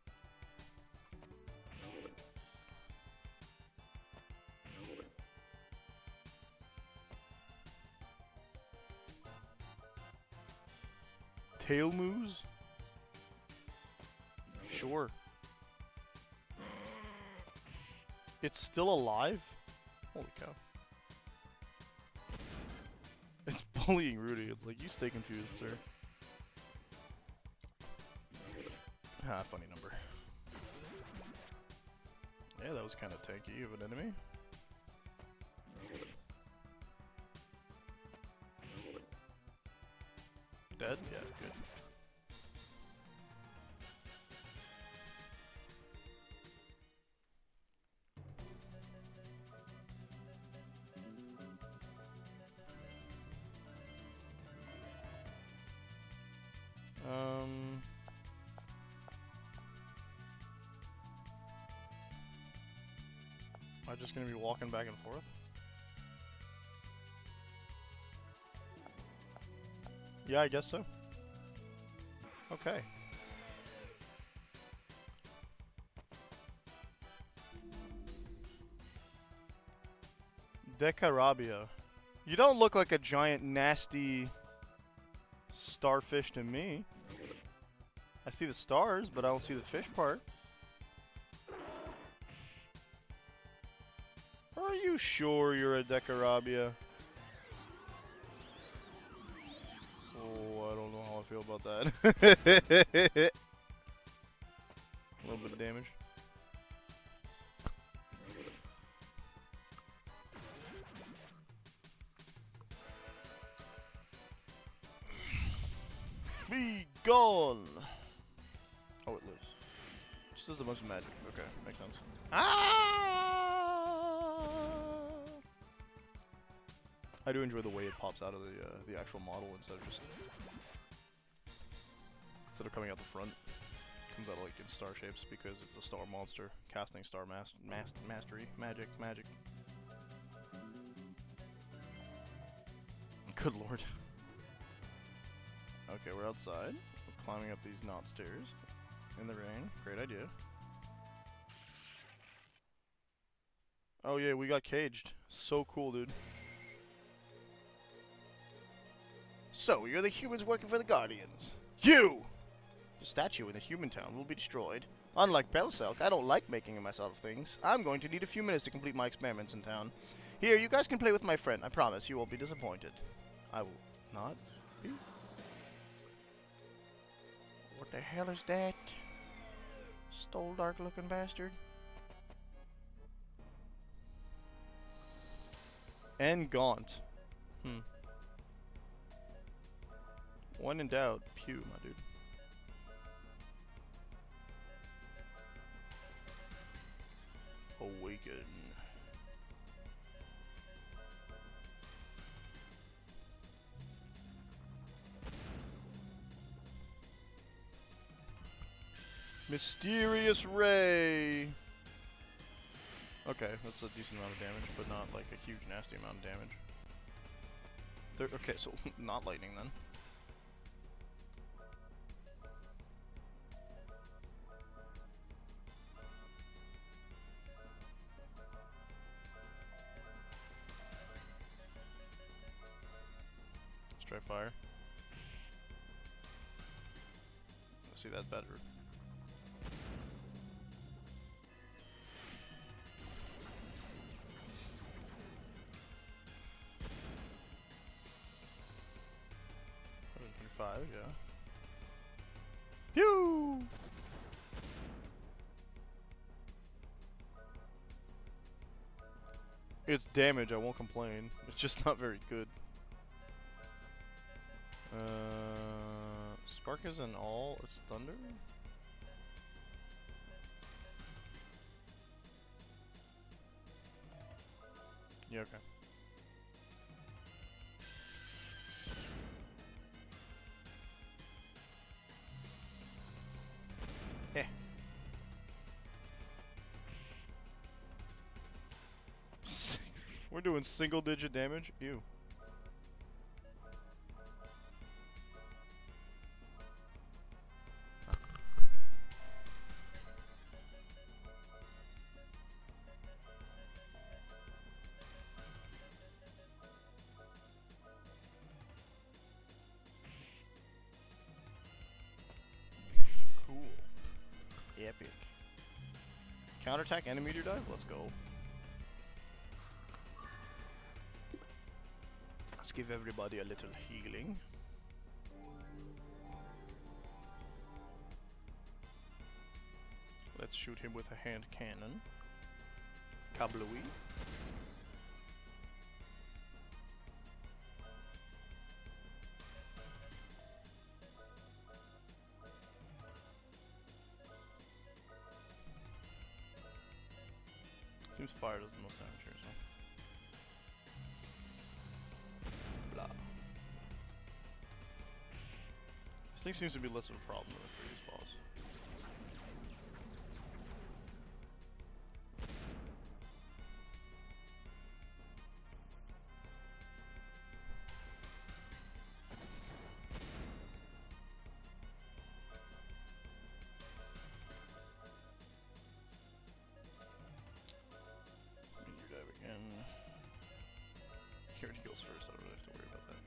S2: Tail moves? Sure. It's still alive? Holy cow. It's bullying Rudy. It's like, you stay confused, sir. Ah, funny number. Yeah, that was kind of tanky of an enemy. Dead? Yeah, good. Am I just gonna be walking back and forth? Yeah, I guess so. Okay. Decarabia. You don't look like a giant, nasty starfish to me. I see the stars, but I don't see the fish part. Are you sure you're a Decarabia? Oh, I don't know how I feel about that. A little bit of damage. Be gone! Oh, it lives. Just does a bunch of magic. Okay, makes sense. Ah! I do enjoy the way it pops out of the actual model instead of coming out the front. It comes out like in star shapes because it's a star monster casting star mastery magic. Good lord. Okay, we're outside. We're climbing up these knot stairs in the rain. Great idea. Oh yeah, we got caged. So cool, dude. So, you're the humans working for the Guardians. You! The statue in the human town will be destroyed. Unlike Belselk, I don't like making myself things. I'm going to need a few minutes to complete my experiments in town. Here, you guys can play with my friend. I promise you won't be disappointed. I will not be. What the hell is that? Stole dark looking bastard. And Gaunt. When in doubt, pew, my dude. Awaken. Mysterious Ray! Okay, that's a decent amount of damage, but not like a huge nasty amount of damage. Okay, so not lightning then. Let's try fire. Let's see that better. 35, yeah. Pew! It's damage, I won't complain. It's just not very good. Spark is an all, it's thunder? Yeah, okay. Eh. We're doing single digit damage? Ew. Cool. Epic. Counterattack and a meteor dive? Let's go. Let's give everybody a little healing. Let's shoot him with a hand cannon. Kablooey. Seems fire does the most damage here, so. Blah. This thing seems to be less of a problem than the previous boss. Meteor dive again. He already goes first, I don't really have to worry about that.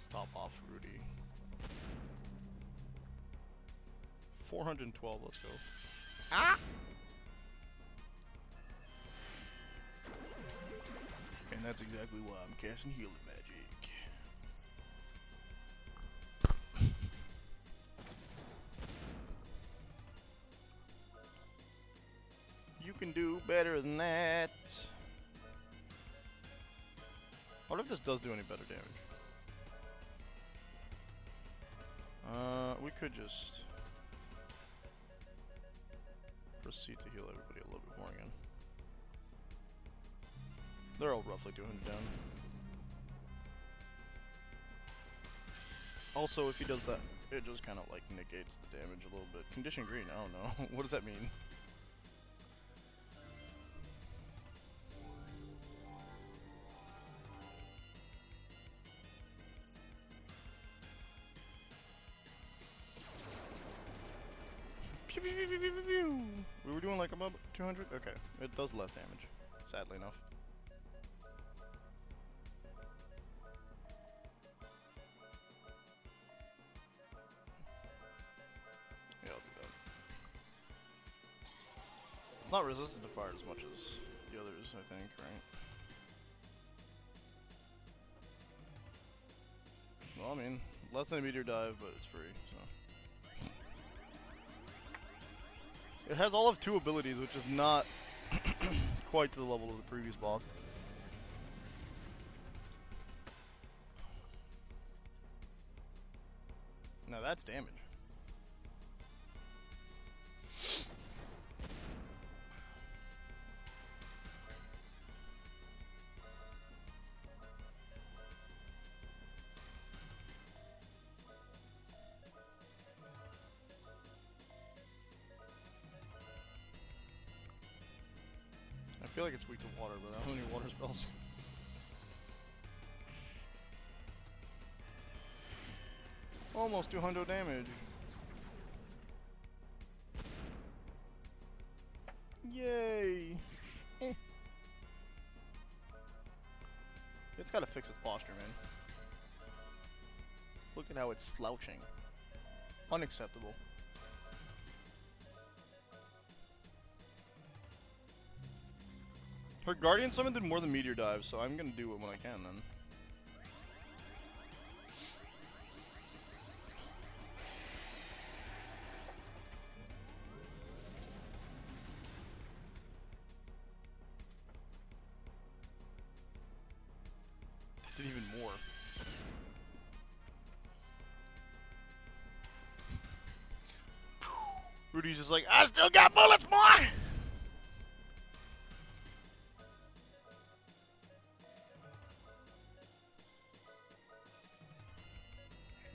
S2: Stop off, Rudy. 412, let's go. Ah! And that's exactly why I'm casting healing magic. You can do better than that. What if this does do any better damage? We could just proceed to heal everybody a little bit more again. They're all roughly 200 down. Also, if he does that, it just kind of like negates the damage a little bit. Condition green, I don't know. What does that mean? Pew, pew, pew, pew, pew, pew. We were doing like above 200? Okay, it does less damage, sadly enough. Yeah, I'll do that. It's not resistant to fire as much as the others, I think, right? Well, I mean, less than a meteor dive, but it's free, so. It has all of 2 abilities, which is not quite to the level of the previous boss. Now that's damage. I feel like it's weak to water, but I don't have any water spells. Almost 200 damage. Yay! Eh. It's gotta fix its posture, man. Look at how it's slouching. Unacceptable. Her Guardian Summon did more than Meteor Dive, so I'm gonna do it when I can then. That did even more. Rudy's just like, I still got bullets, boy!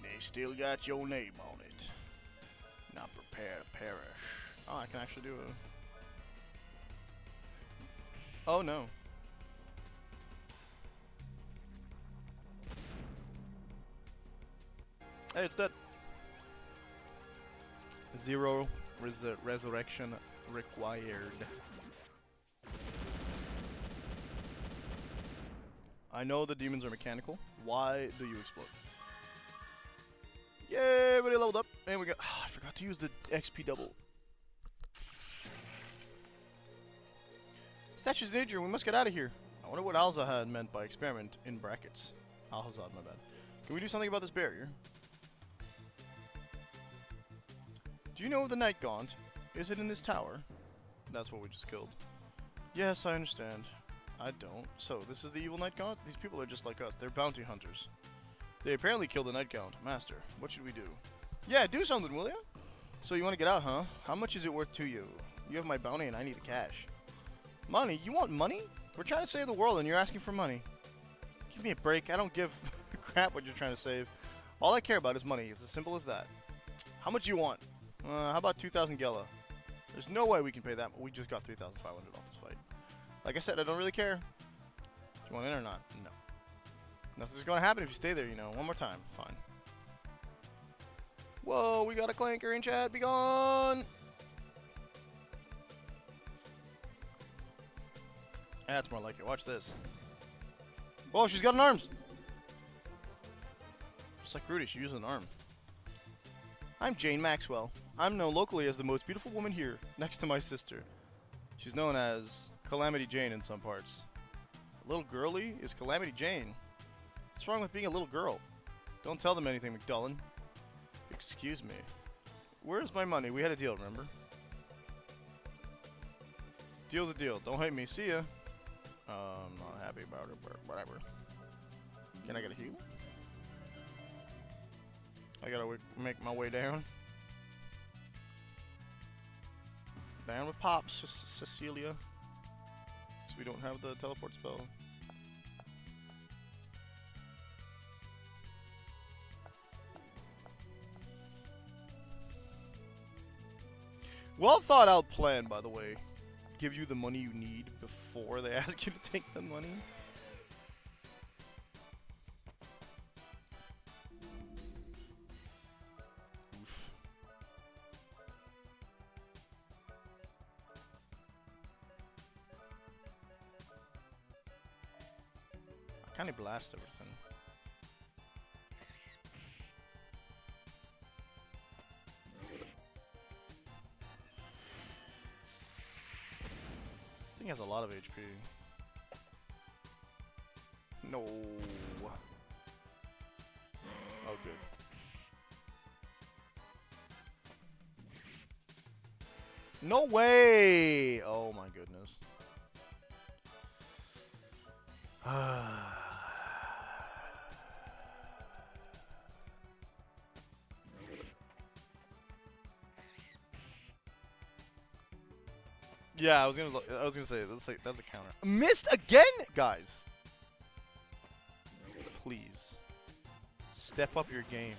S2: They still got your name on it. Not prepare to perish. Oh, I can actually do it. Oh no. Hey, it's dead. Zero resurrection required. I know the demons are mechanical. Why do you explode? Yay, everybody leveled up. And we got... Oh, I forgot to use the XP double. Statue's danger. We must get out of here. I wonder what Alzahad meant by experiment in brackets. Alhazad, my bad. Can we do something about this barrier? Do you know of the Night Gaunt? Is it in this tower? That's what we just killed. Yes, I understand. I don't. So, this is the evil Night Gaunt? These people are just like us. They're bounty hunters. They apparently killed the Night Gaunt. Master, what should we do? Yeah, do something, will you? So you want to get out, huh? How much is it worth to you? You have my bounty and I need the cash. Money? You want money? We're trying to save the world and you're asking for money. Give me a break. I don't give a crap what you're trying to save. All I care about is money. It's as simple as that. How much you want? How about 2,000 Gela? There's no way we can pay that. We just got 3,500 off this fight. Like I said, I don't really care. Do you want in or not? No. Nothing's gonna happen if you stay there, you know. One more time. Fine. Whoa, we got a clanker in chat. Be gone! That's more like it. Watch this. Whoa, she's got an arms! Just like Rudy, she uses an arm. I'm Jane Maxwell. I'm known locally as the most beautiful woman here, next to my sister. She's known as Calamity Jane in some parts. Little girly is Calamity Jane. What's wrong with being a little girl? Don't tell them anything, McDullen. Excuse me. Where's my money? We had a deal, remember? Deal's a deal. Don't hate me. See ya. I'm not happy about it, but whatever. Can I get a heal? I gotta make my way down. Down with Pops, Cecilia. So we don't have the teleport spell. Well thought out plan, by the way. Give you the money you need before they ask you to take the money. Oof. I kinda blast everything. He has a lot of HP. No. Oh, good. No way! Oh my goodness. Yeah, I was gonna say that's a counter. Missed again, guys. Please step up your game.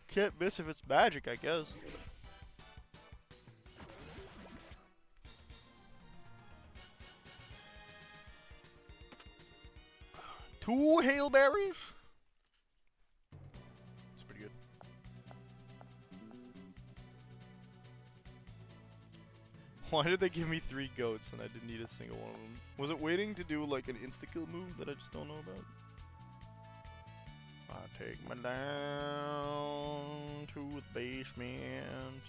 S2: Can't miss if it's magic, I guess. Two Hail Berries? That's pretty good. Why did they give me 3 goats and I didn't need a single one of them? Was it waiting to do like an insta-kill move that I just don't know about? I take me down to the basement.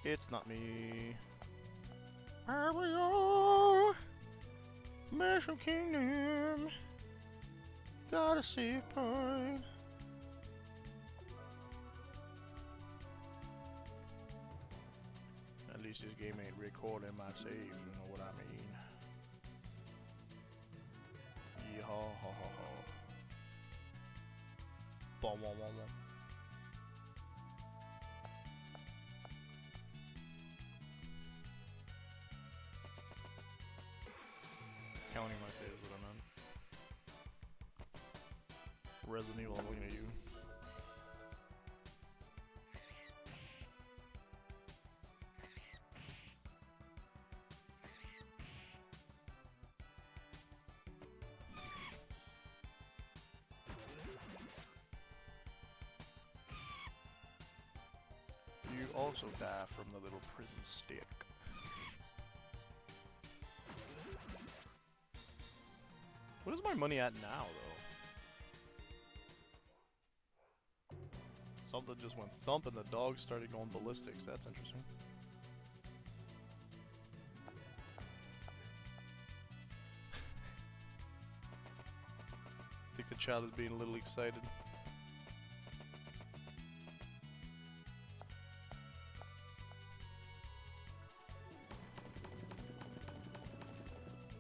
S2: It's not me. Where we are, Mushroom Kingdom. Got a save point. At least this game ain't recording my saves, you know what I mean. Yeehaw, ha ha ha. Bom, bom, bom, bom. Counting my saves, what I meant. Resident Evil, I'm looking at you. You also die from the little prison stick. What is my money at now, though? Something just went thump and the dog started going ballistics. That's interesting. I think the child is being a little excited.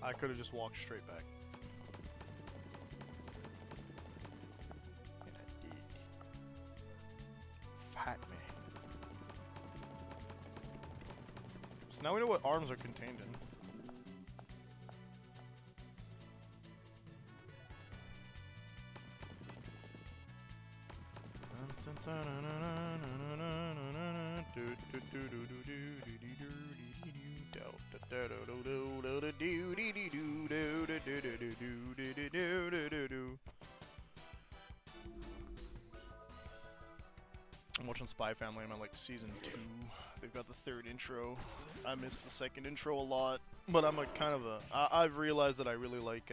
S2: I could have just walked straight back. And I did. Fight me. So now we know what arms are contained in. I'm watching Spy Family. I'm on like season 2. They've got the 3rd intro. I missed the 2nd intro a lot, but I'm a kind of a. I've realized that I really like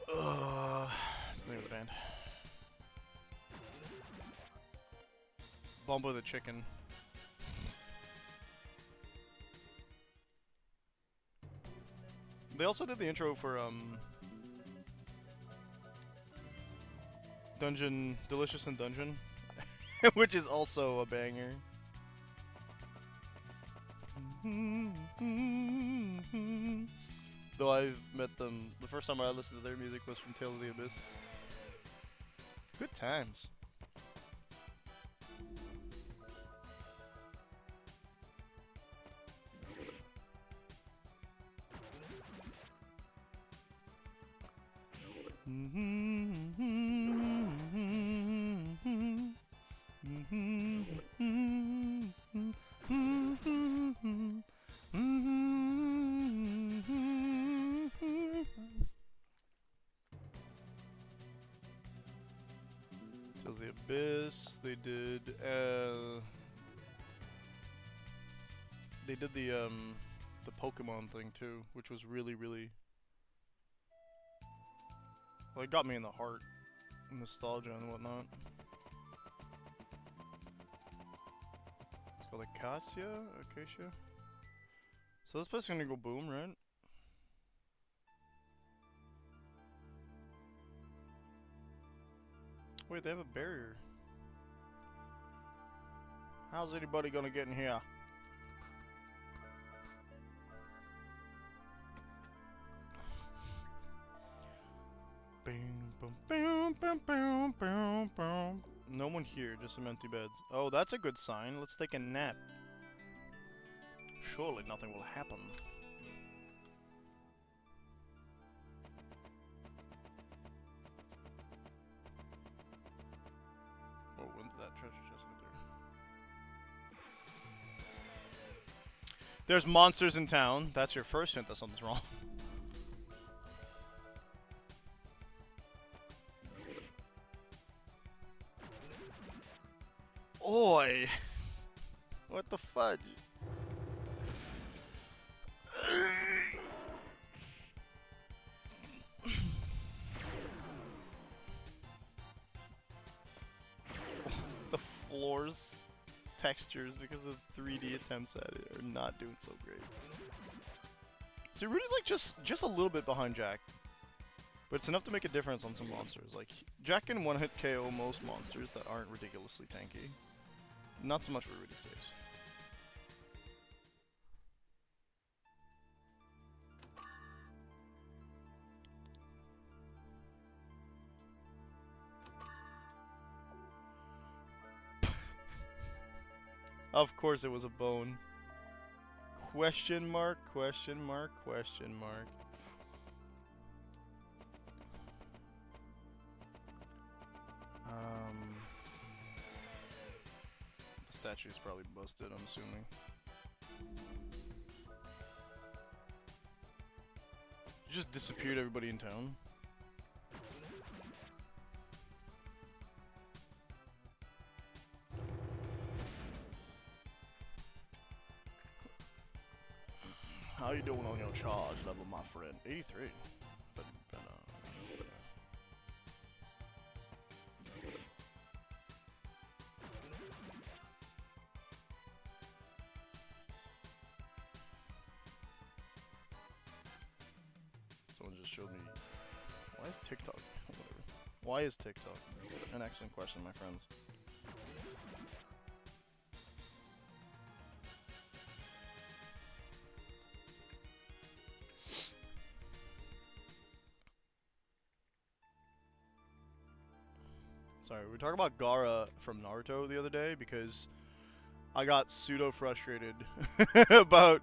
S2: what's the name of the band? Bumbo the Chicken. They also did the intro for Delicious in Dungeon, which is also a banger. Though I've met them, the first time I listened to their music was from Tales of the Abyss. Good times. Tales of the Abyss. They did the Pokemon thing too, which was really, really. Well, it got me in the heart, nostalgia and whatnot. It's called Acacia. So this place is gonna go boom, right? Wait, they have a barrier. How's anybody gonna get in here? No one here, just some empty beds. Oh, that's a good sign. Let's take a nap. Surely nothing will happen. Oh, when did that treasure chest go there? There's monsters in town. That's your first hint that something's wrong. Oi! What the fudge? The floors textures because the 3D attempts at it are not doing so great. So Rudy's like just a little bit behind Jack. But it's enough to make a difference on some monsters. Like, Jack can one-hit KO most monsters that aren't ridiculously tanky. Not so much for Rudy's case. Of course it was a bone. Question mark, question mark, question mark. The statue's probably busted, I'm assuming. You just disappeared everybody in town. How you doing on your charge level, my friend? 83. But someone just showed me. Why is TikTok? Whatever. Why is TikTok? An excellent question, my friends. Sorry, we were talking about Gaara from Naruto the other day because I got pseudo frustrated about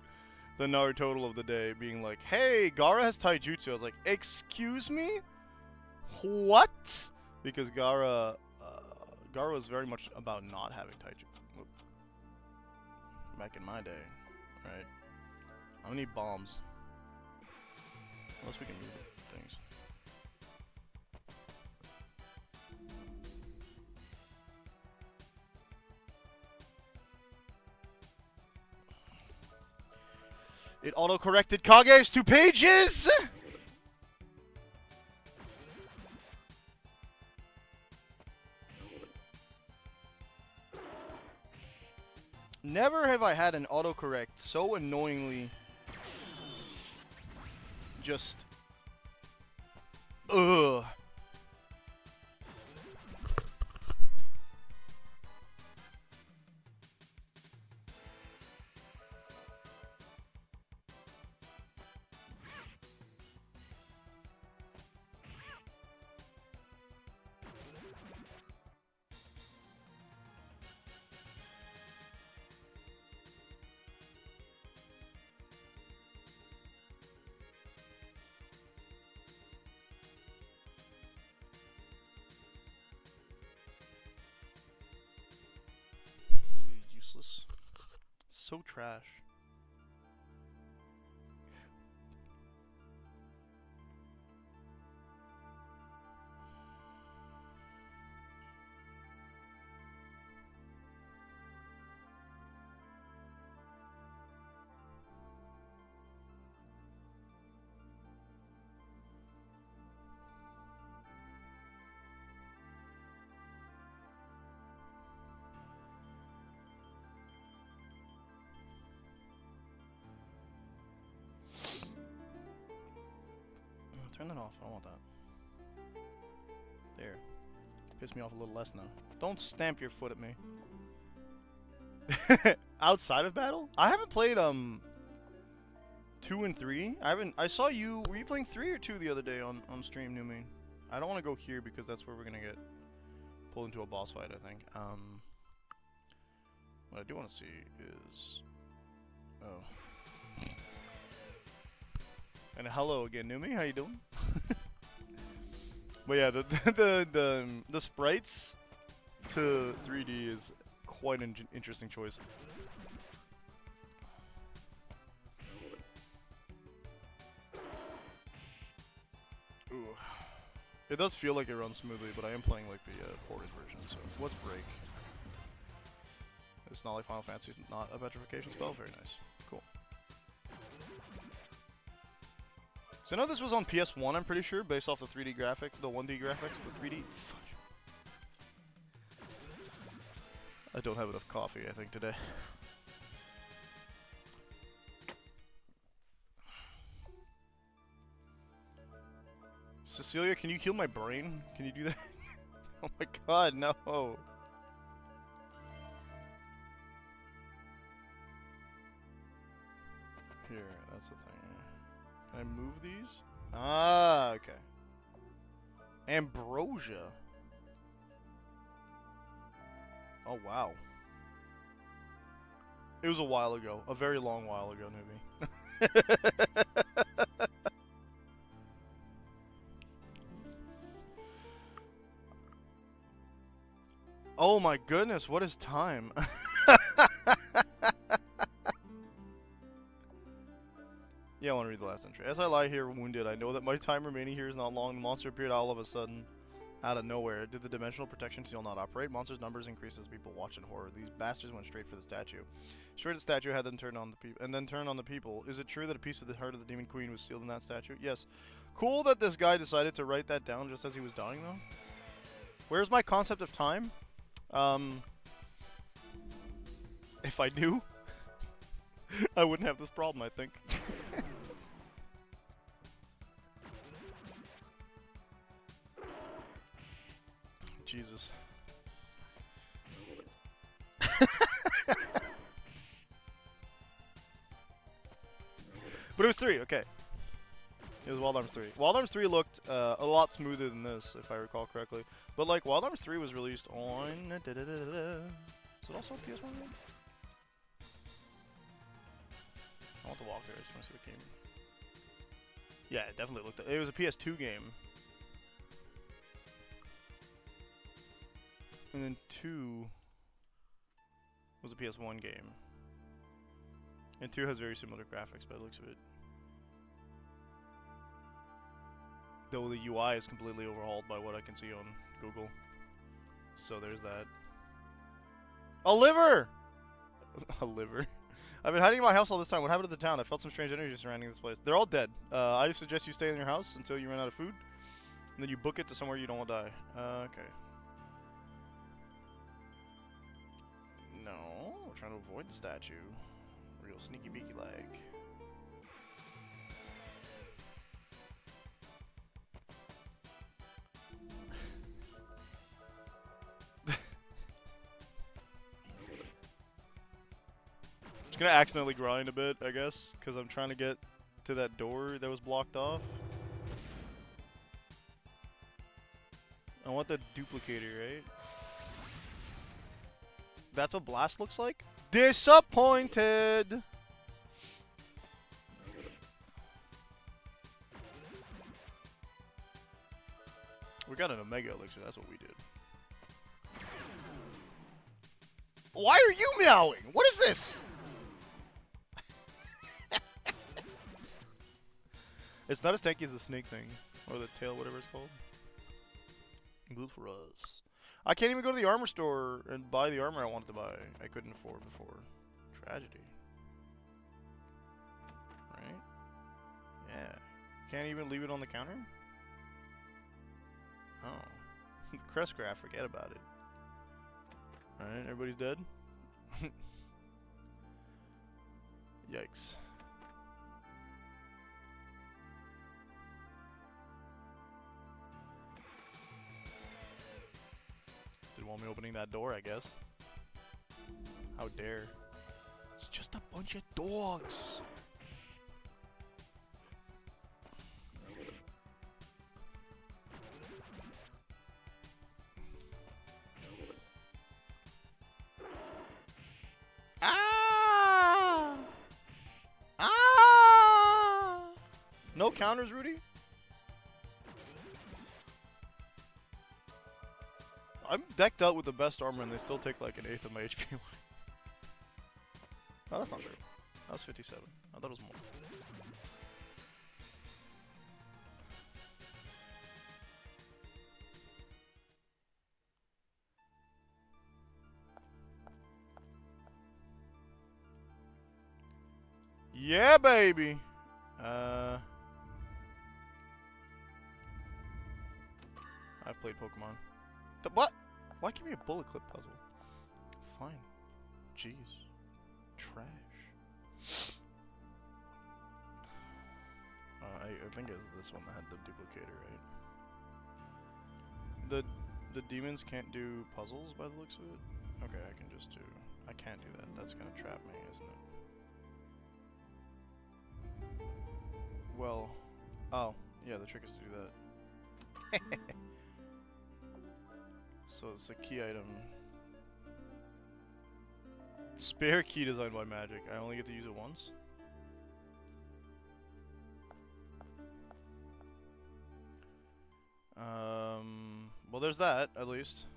S2: the Naruto of the day being like, hey, Gaara has taijutsu. I was like, excuse me? What? Because Gaara was very much about not having taijutsu. Back in my day, right? I'm gonna need bombs. Unless we can move things. It auto-corrected Kage's 2 pages! Never have I had an autocorrect so annoyingly just... Ugh. Useless. So trash. Turn that off. I don't want that. There. Piss me off a little less now. Don't stamp your foot at me. Outside of battle? I haven't played 2 and 3. I saw you. Were you playing 3 or 2 the other day on stream, Numi? I don't want to go here because that's where we're gonna get pulled into a boss fight, I think. What I do want to see is oh. And hello again, Numi. How you doing? But yeah, the sprites to 3D is quite an interesting choice. Ooh, it does feel like it runs smoothly, but I am playing like the ported version. So what's break? It's not like Final Fantasy. It's not a petrification spell. Very nice. Cool. So I know this was on PS1, I'm pretty sure, based off the 3D graphics, the 1D graphics, the 3D. Fuck. I don't have enough coffee, I think, today. Cecilia, can you heal my brain? Can you do that? Oh my god, no. Here, that's the thing. Can I move these? Ah, okay. Ambrosia. Oh, wow. It was a while ago. A very long while ago, maybe. Oh my goodness, what is time? Yeah, I want to read the last entry. As I lie here wounded, I know that my time remaining here is not long. The monster appeared all of a sudden, out of nowhere. Did the dimensional protection seal not operate? Monsters' numbers increased as people watch in horror. These bastards went straight for the statue. Straight to the statue, had then turned on the people, and then turned on the people. Is it true that a piece of the heart of the Demon Queen was sealed in that statue? Yes. Cool that this guy decided to write that down just as he was dying, though. Where's my concept of time? If I knew, I wouldn't have this problem, I think. Jesus. But it was 3, okay. It was Wild Arms 3. Wild Arms 3 looked a lot smoother than this, if I recall correctly. But like, Wild Arms 3 was released on... Is it also a PS1 game? I want the walkthrough, I just want to see what game. Yeah, it definitely looked... It was a PS2 game. And then 2 was a PS1 game. And 2 has very similar graphics by the looks of it. Though the UI is completely overhauled by what I can see on Google. So there's that. A liver! A liver. I've been hiding in my house all this time. What happened to the town? I felt some strange energy surrounding this place. They're all dead. I suggest you stay in your house until you run out of food. And then you book it to somewhere you don't want to die. Okay. No, we're trying to avoid the statue. Real sneaky beaky like. Just gonna accidentally grind a bit, I guess, because I'm trying to get to that door that was blocked off. I want the duplicator, right? That's what blast looks like? Disappointed! We got an Omega Elixir, that's what we did. Why are you meowing? What is this? It's not as tanky as the snake thing. Or the tail, whatever it's called. Good for us. I can't even go to the armor store and buy the armor I wanted to buy. I couldn't afford before. Tragedy. Right? Yeah. Can't even leave it on the counter? Oh. Crest graph, forget about it. Alright, everybody's dead? Yikes. Didn't want me opening that door, I guess. How dare. It's just a bunch of dogs. Ah! Ah! No counters, Rudy? I'm decked out with the best armor and they still take like an eighth of my HP. Oh, that's not true. That was 57. I thought it was more. Yeah, baby. I've played Pokemon. What? Why give me a bullet clip puzzle? Fine. Jeez. Trash. I think it's this one that had the duplicator, right? The demons can't do puzzles by the looks of it. Okay, I can just do. I can't do that. That's gonna trap me, isn't it? Well, oh yeah, the trick is to do that. So it's a key item. Spare key designed by Magic. I only get to use it once. Well, there's that, at least.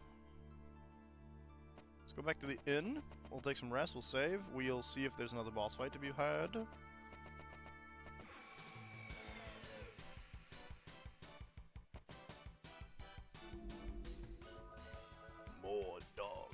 S2: Let's go back to the inn. We'll take some rest, we'll save. We'll see if there's another boss fight to be had. More dog.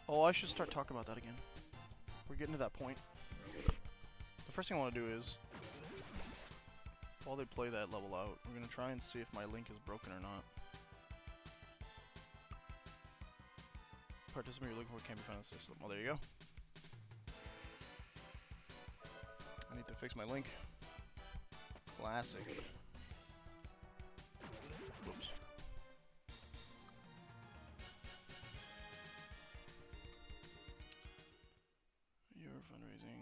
S2: Oh, I should start talking about that again. We're getting to that point. The first thing I want to do is, while they play that level out, we're going to try and see if my link is broken or not. Participant you're looking for can't be found in the system. Well, there you go. I need to fix my link. Classic. Whoops. Your fundraising.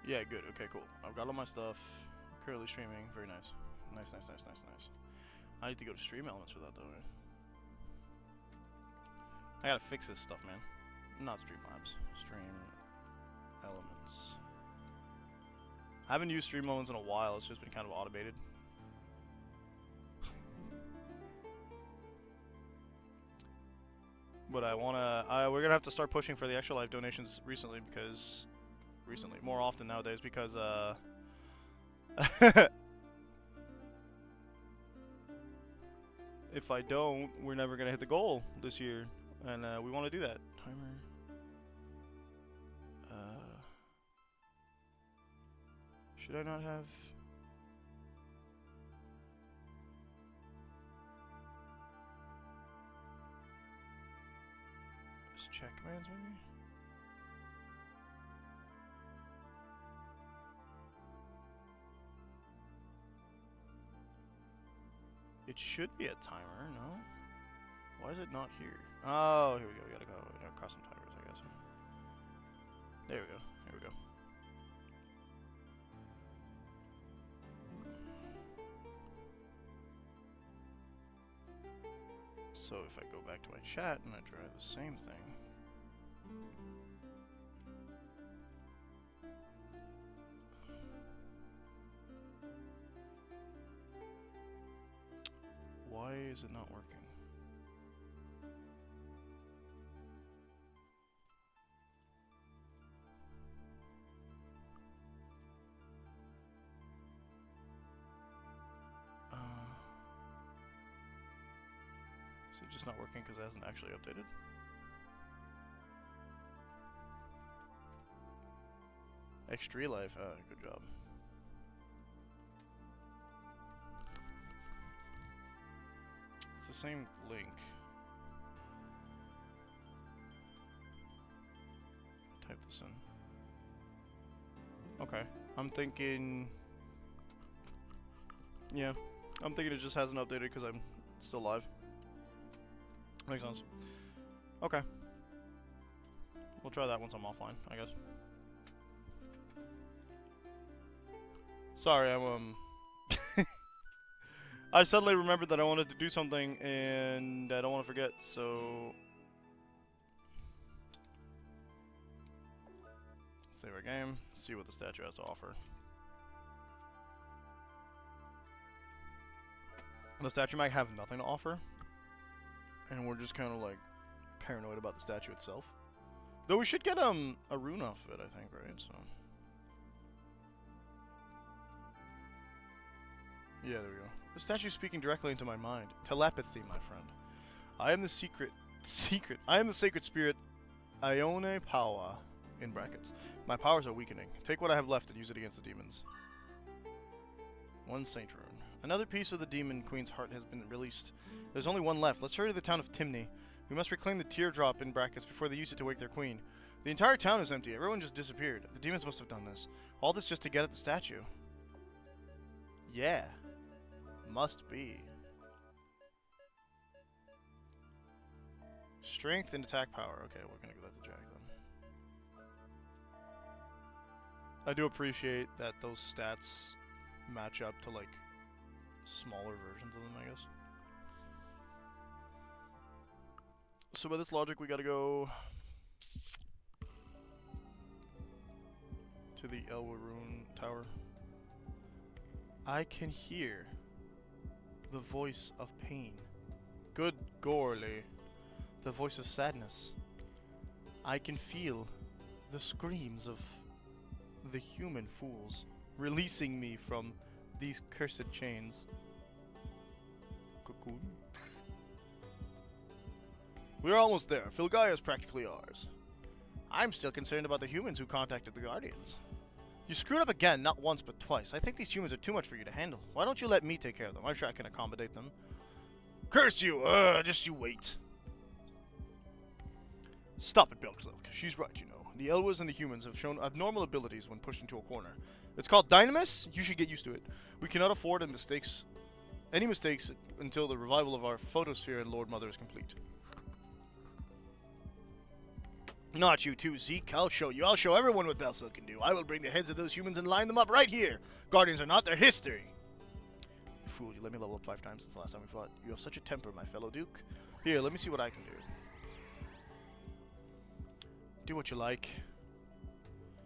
S2: Yeah, good. Okay, cool. I've got all my stuff. Currently streaming. Very nice. Nice. I need to go to Stream Elements for that, though. Right? I gotta fix this stuff, man. Not Streamlabs. Stream Elements. I haven't used Stream Elements in a while. It's just been kind of automated. But I wanna. We're gonna have to start pushing for the ExtraLife donations more often nowadays because if I don't, we're never gonna hit the goal this year, and we want to do that. Timer. Should I not have? Just check commands, maybe. It should be a timer, no? Why is it not here? Oh, here we go. We gotta go across some timers, I guess. There we go. Here we go. So if I go back to my chat and I try the same thing. Why is it not working? Is it just not working because it hasn't actually updated? ExtraLife, good job. It's the same link. Type this in. Okay, I'm thinking. Yeah, I'm thinking it just hasn't updated because I'm still live. Makes sense. Okay. We'll try that once I'm offline, I guess. Sorry, I'm I suddenly remembered that I wanted to do something and I don't want to forget, so save our game, see what the statue has to offer. The statue might have nothing to offer, and we're just kind of like paranoid about the statue itself. Though we should get a rune off of it, I think, right? So yeah, there we go. The statue's speaking directly into my mind. Telepathy, my friend. I am the I am the sacred spirit Ione Power, in brackets. My powers are weakening. Take what I have left and use it against the demons. One saint rune. Another piece of the demon queen's heart has been released. There's only one left. Let's hurry to the town of Timney. We must reclaim the teardrop in brackets before they use it to wake their queen. The entire town is empty. Everyone just disappeared. The demons must have done this. All this just to get at the statue. Yeah. Must be. Strength and attack power. Okay, we're gonna give that to Jack then. I do appreciate that those stats match up to like smaller versions of them, I guess. So by this logic, we gotta go to the Elwarune Tower. I can hear the voice of pain. Good Gorley. The voice of sadness. I can feel the screams of the human fools releasing me from these cursed chains. Cocoon. We're almost there. Filgaia is practically ours. I'm still concerned about the humans who contacted the Guardians. You screwed up again, not once but twice. I think these humans are too much for you to handle. Why don't you let me take care of them? I'm sure I can accommodate them. Curse you! Just you wait. Stop it, Belkzilk. She's right, you know. The Elwas and the humans have shown abnormal abilities when pushed into a corner. It's called Dynamis? You should get used to it. We cannot afford any mistakes until the revival of our photosphere and Lord Mother is complete. Not you too, Zeke. I'll show you. I'll show everyone what Belkzilk can do. I will bring the heads of those humans and line them up right here. Guardians are not their history. You fool, you let me level up 5 times since the last time we fought. You have such a temper, my fellow Duke. Here, let me see what I can do. Do what you like.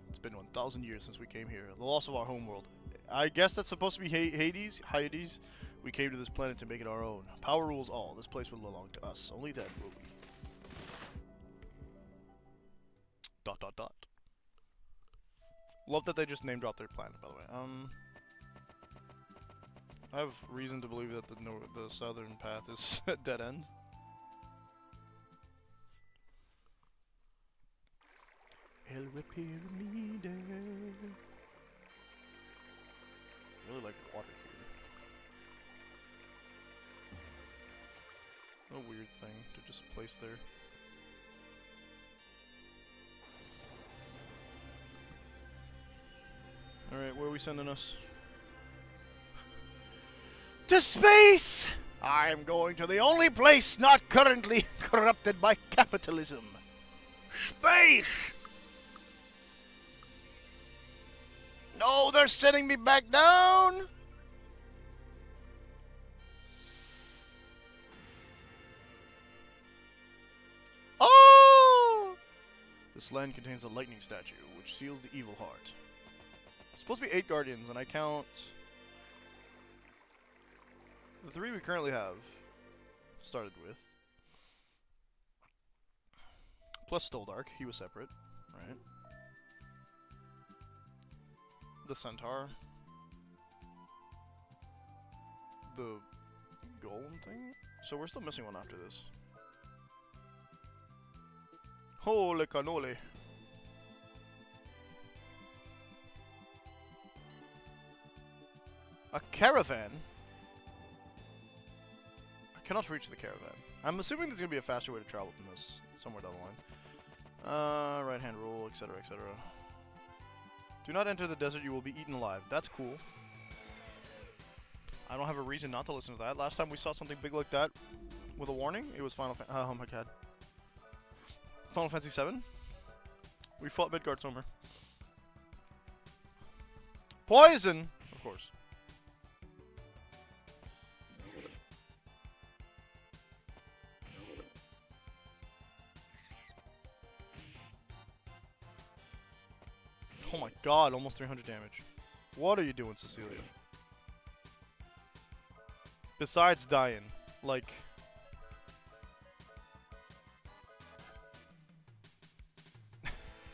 S2: It's been 1,000 years since we came here. The loss of our homeworld. I guess that's supposed to be Hades. We came to this planet to make it our own. Power rules all. This place will belong to us. Only then will we. ... Love that they just name dropped their planet, by the way. I have reason to believe that the southern path is a dead end. El Pyramide. Really like the water here. A weird thing to just place there. Alright, where are we sending us? To space! I'm going to the only place not currently corrupted by capitalism. Space! No, they're sending me back down! Oh! This land contains a lightning statue, which seals the evil heart. Supposed to be 8 guardians, and I count the 3 we currently have started with. Plus Stoldark, he was separate, right? The Centaur. The Golem thing? So we're still missing one after this. Holy cannoli. A caravan? I cannot reach the caravan. I'm assuming there's going to be a faster way to travel than this somewhere down the line. Right hand rule, etc., etc. Do not enter the desert, you will be eaten alive. That's cool. I don't have a reason not to listen to that. Last time we saw something big like that with a warning, it was oh my god. Final Fantasy 7? We fought Midgard somewhere. Poison! Of course. Oh my god, almost 300 damage. What are you doing, Cecilia? Besides dying. Like...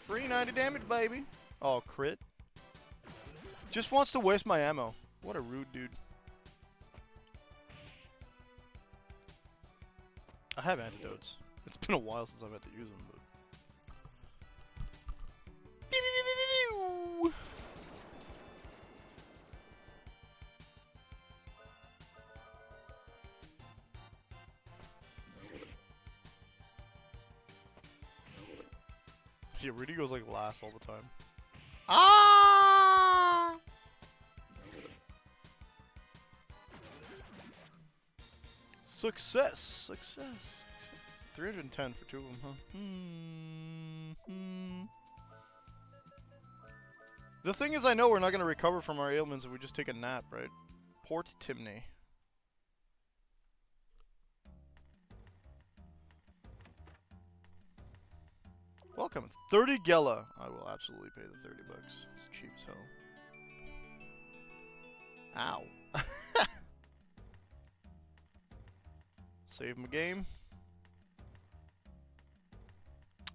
S2: Free 90 damage, baby. Oh, crit. Just wants to waste my ammo. What a rude dude. I have antidotes. It's been a while since I've had to use them, but... Yeah, Rudy goes like last all the time. Ah! Success! Success! 310 for two of them, huh? The thing is, I know we're not going to recover from our ailments if we just take a nap, right? Port Timney. Welcome. It's 30 Gela. I will absolutely pay the 30 bucks. It's cheap as hell. Ow. Save my game.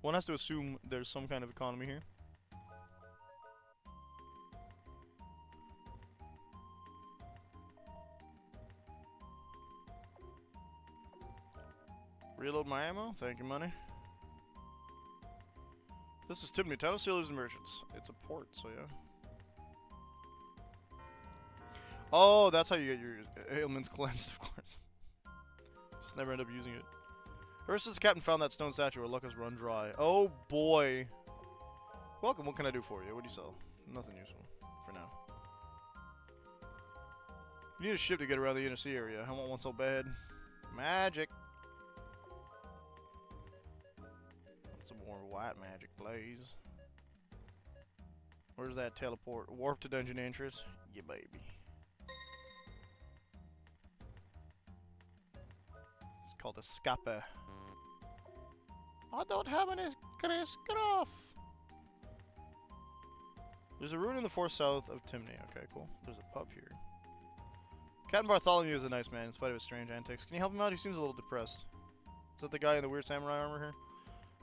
S2: One has to assume there's some kind of economy here. Reload my ammo. Thank you, money. This is Timney, town of sailors and merchants. It's a port, so yeah. Oh, that's how you get your ailments cleansed, of course. Just never end up using it. Ever since the captain found that stone statue, our luck has run dry. Oh boy. Welcome, what can I do for you? What do you sell? Nothing useful, for now. You need a ship to get around the inner sea area. I want one so bad. Magic. Some more white magic, please. Where's that teleport? Warp to dungeon entrance? Yeah, baby. It's called Escape. I don't have any Chris. Get off! There's a ruin in the forest south of Timney. Okay, cool. There's a pub here. Captain Bartholomew is a nice man, in spite of his strange antics. Can you help him out? He seems a little depressed. Is that the guy in the weird samurai armor here?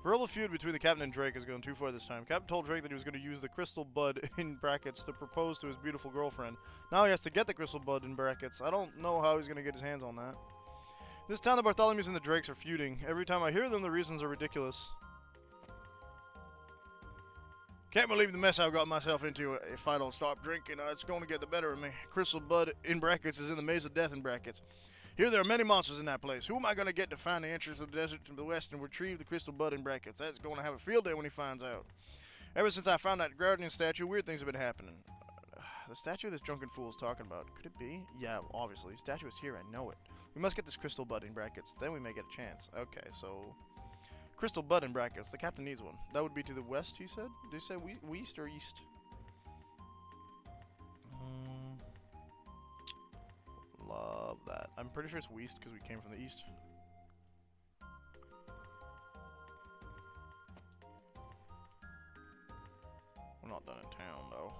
S2: Verbal feud between the captain and Drake has gone too far this time. Captain told Drake that he was going to use the crystal bud in brackets to propose to his beautiful girlfriend. Now he has to get the crystal bud in brackets. I don't know how he's going to get his hands on that. This town, the Bartholomews and the Drakes are feuding. Every time I hear them, the reasons are ridiculous. Can't believe the mess I've got myself into. If I don't stop drinking, it's going to get the better of me. Crystal bud in brackets is in the maze of death in brackets. Here there are many monsters in that place. Who am I going to get to find the entrance of the desert to the west and retrieve the crystal bud in brackets? That's going to have a field day when he finds out. Ever since I found that guardian statue, weird things have been happening. The statue this drunken fool is talking about. Could it be? Yeah, obviously. Statue is here, I know it. We must get this crystal bud in brackets. Then we may get a chance. Okay, so... crystal bud in brackets. The captain needs one. That would be to the west, he said? Did he say west or east? Love that. I'm pretty sure it's west because we came from the east. We're not done in town, though.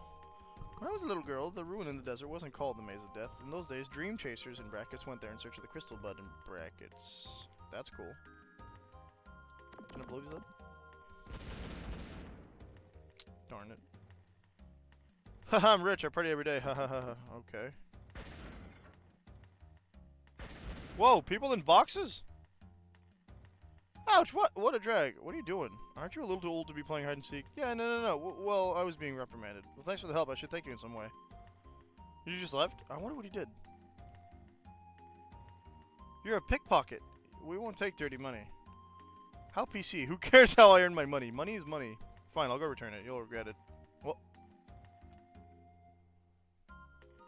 S2: When I was a little girl, the ruin in the desert wasn't called the Maze of Death. In those days, dream chasers in brackets went there in search of the crystal bud in brackets. That's cool. Can I blow these up? Darn it. Haha, I'm rich. I party every day. Ha ha ha. Okay. Whoa, people in boxes? Ouch, what a drag. What are you doing? Aren't you a little too old to be playing hide and seek? Yeah, no. Well, I was being reprimanded. Well, thanks for the help. I should thank you in some way. You just left? I wonder what he did. You're a pickpocket. We won't take dirty money. How PC? Who cares how I earn my money? Money is money. Fine, I'll go return it. You'll regret it. Well,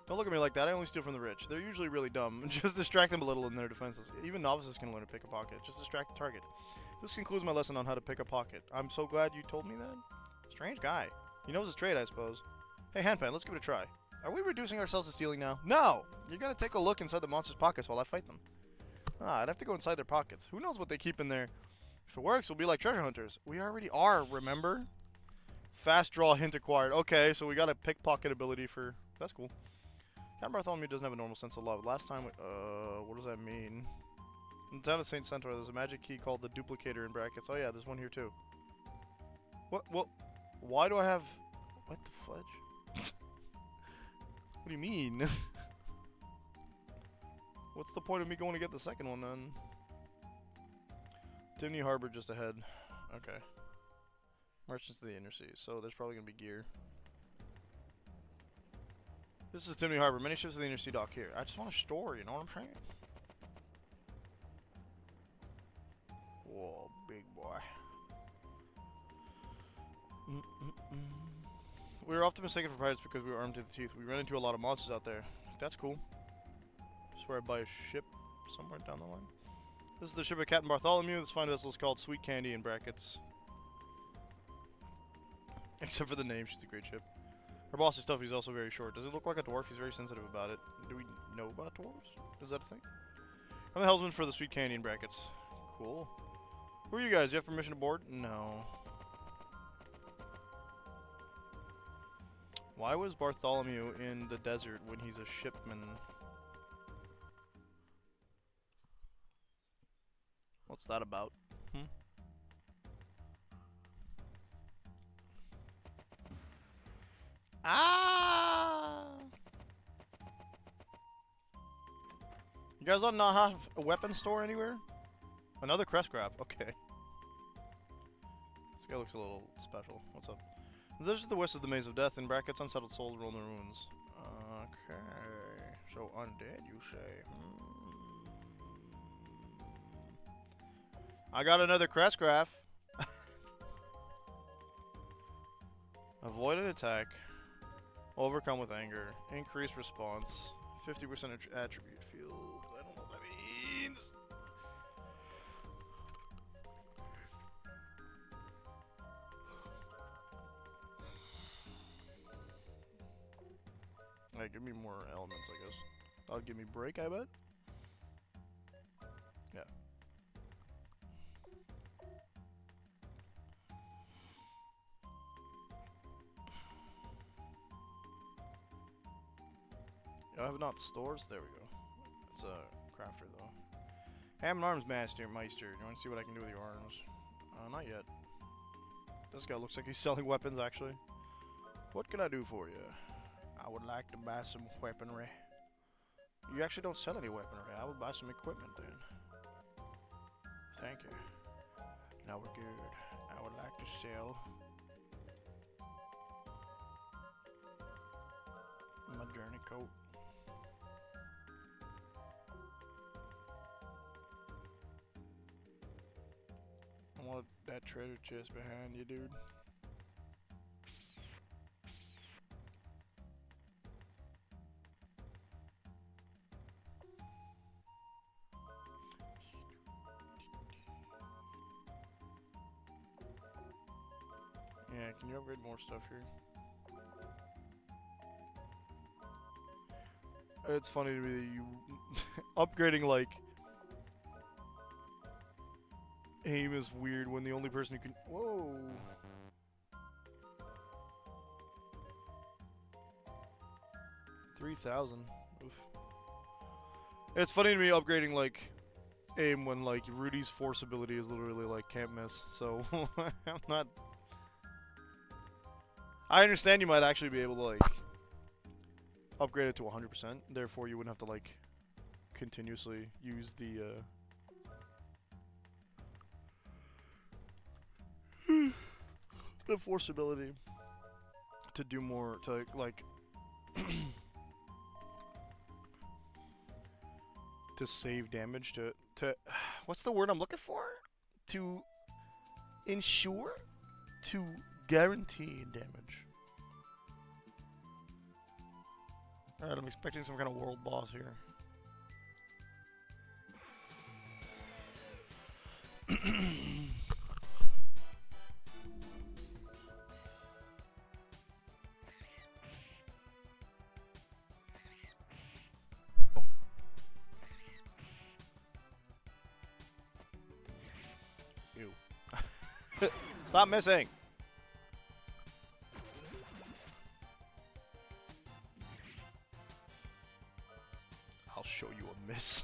S2: don't look at me like that. I only steal from the rich. They're usually really dumb. Just distract them a little and they're defenseless. Even novices can learn to pick a pocket. Just distract the target. This concludes my lesson on how to pick a pocket. I'm so glad you told me that. Strange guy. He knows his trade, I suppose. Hey, Handpan, let's give it a try. Are we reducing ourselves to stealing now? No! You're gonna take a look inside the monster's pockets while I fight them. I'd have to go inside their pockets. Who knows what they keep in there? If it works, we'll be like treasure hunters. We already are, remember? Fast draw hint acquired. Okay, so we got a pickpocket ability for... That's cool. Captain Bartholomew doesn't have a normal sense of love. Last time, what does that mean? In the town of St. Centaur, there's a magic key called the Duplicator in brackets. Oh yeah, there's one here too. What? Why do I have... What the fudge? What do you mean? What's the point of me going to get the second one then? Dimney Harbor just ahead. Okay. Merchants of the Inner Seas. So there's probably going to be gear. This is Dimney Harbor. Many ships of the Inner Sea dock here. I just want a store, you know what I'm saying? Whoa, big boy. We were often mistaken for pirates because we were armed to the teeth. We ran into a lot of monsters out there. That's cool. I swear I'd buy a ship somewhere down the line. This is the ship of Captain Bartholomew. This fine vessel is called Sweet Candy in brackets. Except for the name, she's a great ship. Her bossy stuff, he's also very short. Does it look like a dwarf? He's very sensitive about it. Do we know about dwarves? Is that a thing? I'm the helmsman for the Sweet Candy in brackets. Cool. Who are you guys? Do you have permission to board? No. Why was Bartholomew in the desert when he's a shipman? What's that about? Ah! You guys don't not have a weapon store anywhere? Another crest grab. Okay. This guy looks a little special. What's up? This is the west of the Maze of Death. In brackets, unsettled souls roll in the ruins. Okay. So undead, you say? I got another crest graph. Avoid an attack. Overcome with anger. Increase response. 50% attribute field. I don't know what that means. Alright, give me more elements, I guess. That'll give me break, I bet. Yeah. I have not stores. There we go. It's a crafter though. Hey, I'm an arms meister. You want to see what I can do with your arms? Not yet. This guy looks like he's selling weapons actually. What can I do for you? I would like to buy some weaponry. You actually don't sell any weaponry. I would buy some equipment then. Thank you. Now we're good. I would like to sell my journey coat. I want that treasure chest behind you, dude. Yeah, can you upgrade more stuff here? It's funny to me that you upgrading like aim is weird when the only person who can. Whoa. $3,000. Oof. It's funny to me upgrading like aim when like Rudy's force ability is literally like can't miss. So I'm not. I understand you might actually be able to like upgrade it to 100%. Therefore, you wouldn't have to like continuously use the the force ability to do more to like to save damage to what's the word I'm looking for? To ensure to guarantee damage. Alright, I'm expecting some kind of world boss here. Ew. Stop missing! show you a miss.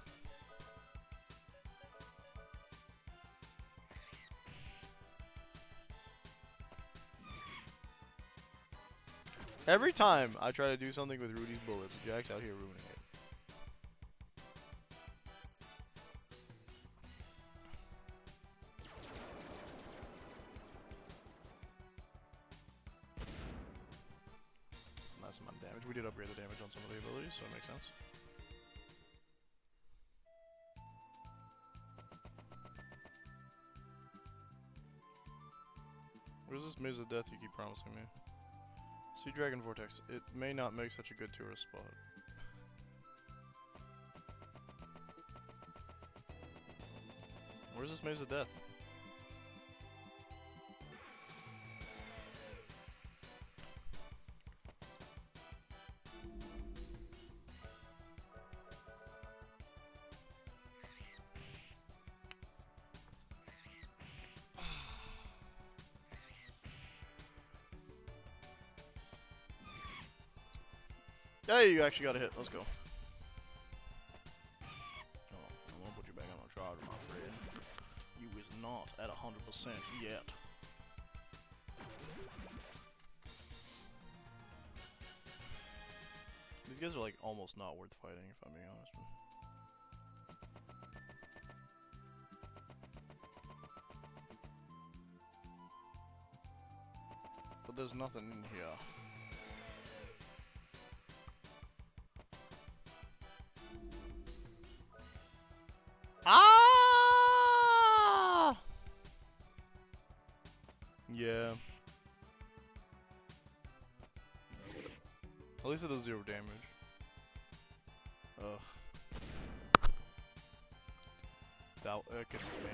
S2: Every time I try to do something with Rudy's bullets, Jack's out here ruining it. It's a nice amount of damage. We did upgrade the damage on some of the abilities, so it makes sense. Where's this Maze of Death you keep promising me? Sea Dragon Vortex. It may not make such a good tourist spot. Where's this Maze of Death? Hey, you actually got a hit. Let's go. Oh, I won't put you back on a charger, my friend. You is not at 100% yet. These guys are like almost not worth fighting, if I'm being honest. But there's nothing in here. Ah! Yeah. At least it does 0 damage. Ugh. That gets to me.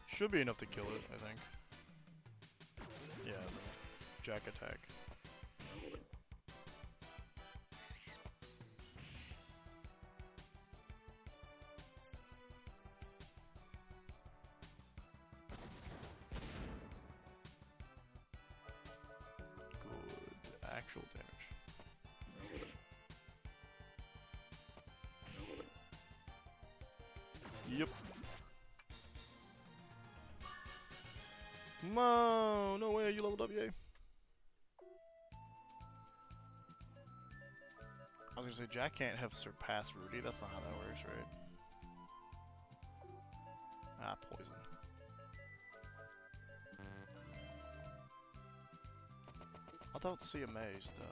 S2: Should be enough to kill it, I think. Yeah, Jack attack. Good actual damage. Yep. No way, you leveled up, yay. I was gonna say, Jack can't have surpassed Rudy, that's not how that works, right? Ah, poison. I don't see a maze, though.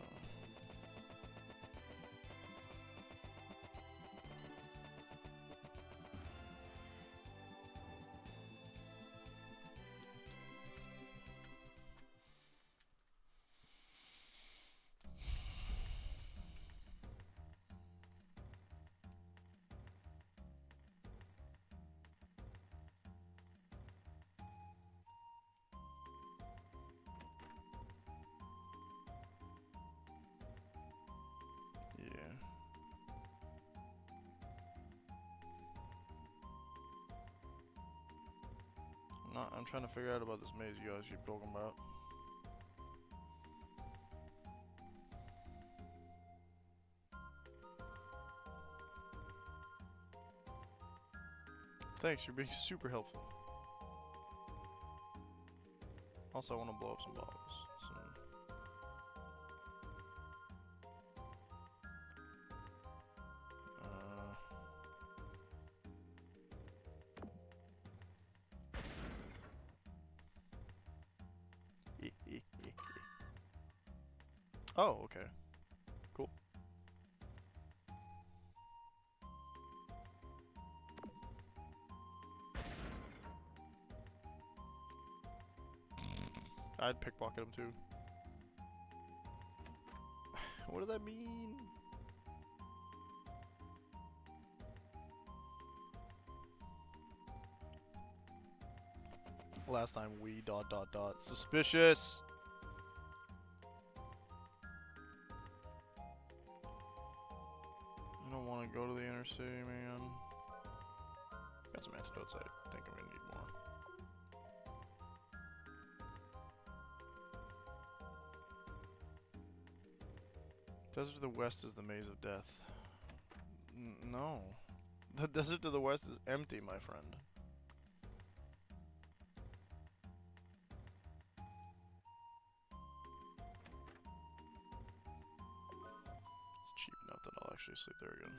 S2: Yeah. I'm trying to figure out about this maze you guys keep talking about. Thanks, you're being super helpful. Also, I want to blow up some bottles. Oh, okay. Cool. I'd pickpocket him too. What does that mean? Last time we ... Suspicious! I don't want to go to the inner city, man. Got some antidotes. I think I'm gonna need more. Desert to the west is the maze of death. No. The desert to the west is empty, my friend. It's cheap enough that I'll actually sleep there again.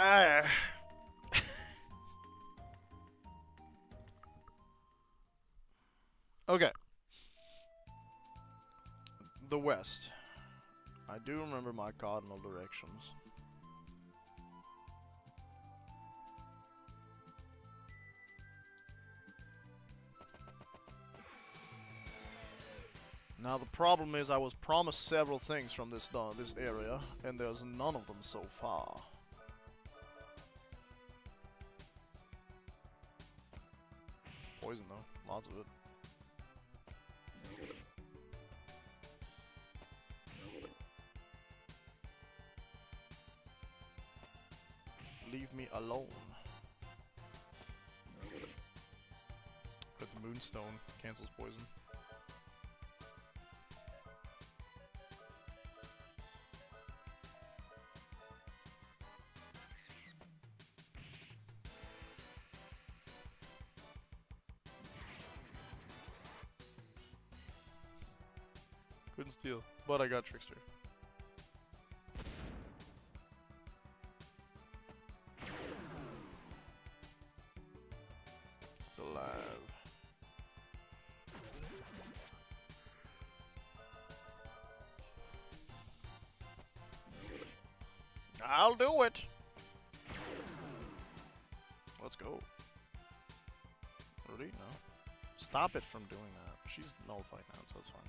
S2: Ah. Okay. The west. I do remember my cardinal directions. Now the problem is I was promised several things from this area, and there's none of them so far. Poison though, lots of it. Leave me alone. But the moonstone cancels poison. Couldn't steal, but I got Trickster. Still alive. I'll do it. Let's go. Rudy, no. Stop it from doing that. She's nullified now, so it's fine.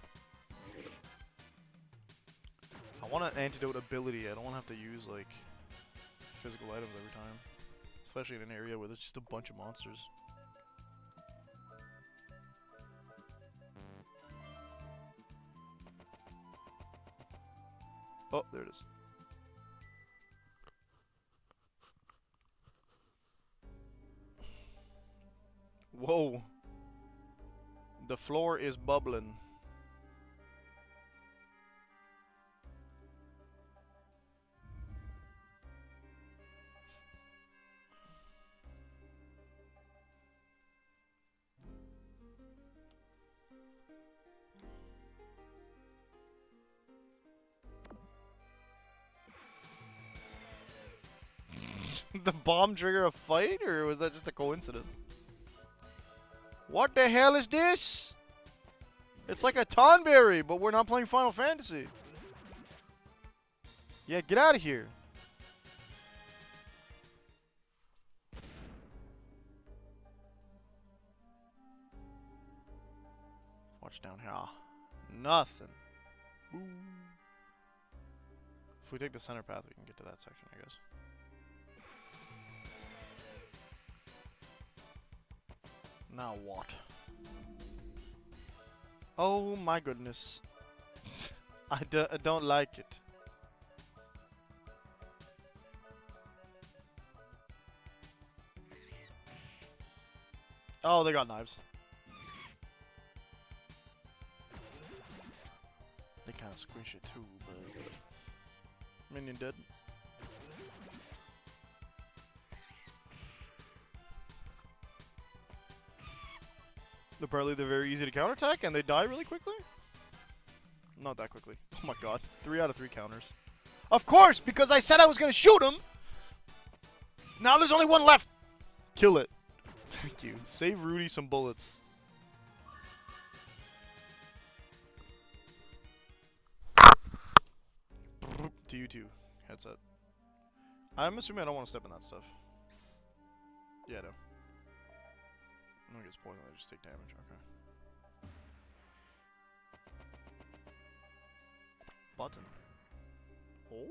S2: I want an antidote ability. I don't want to have to use, like, physical items every time. Especially in an area where there's just a bunch of monsters. Oh, there it is. Whoa. The floor is bubbling. The bomb trigger a fight, or was that just a coincidence? What the hell is this? It's like a Tonberry, but we're not playing Final Fantasy. Yeah, get out of here. Watch down here. Nothing. Ooh. If we take the center path, we can get to that section, I guess. Now what? Oh my goodness. I don't like it. Oh, they got knives. They kind of squish it too, but... Minion dead. Apparently they're very easy to counterattack and they die really quickly? Not that quickly. Oh my god. 3 out of 3 counters. Of course! Because I said I was gonna shoot him! Now there's only one left! Kill it. Thank you. Save Rudy some bullets. To you too. Headset. I'm assuming I don't want to step in that stuff. Yeah, no. I'm gonna get poisoned, I just take damage, okay. Button. Oh.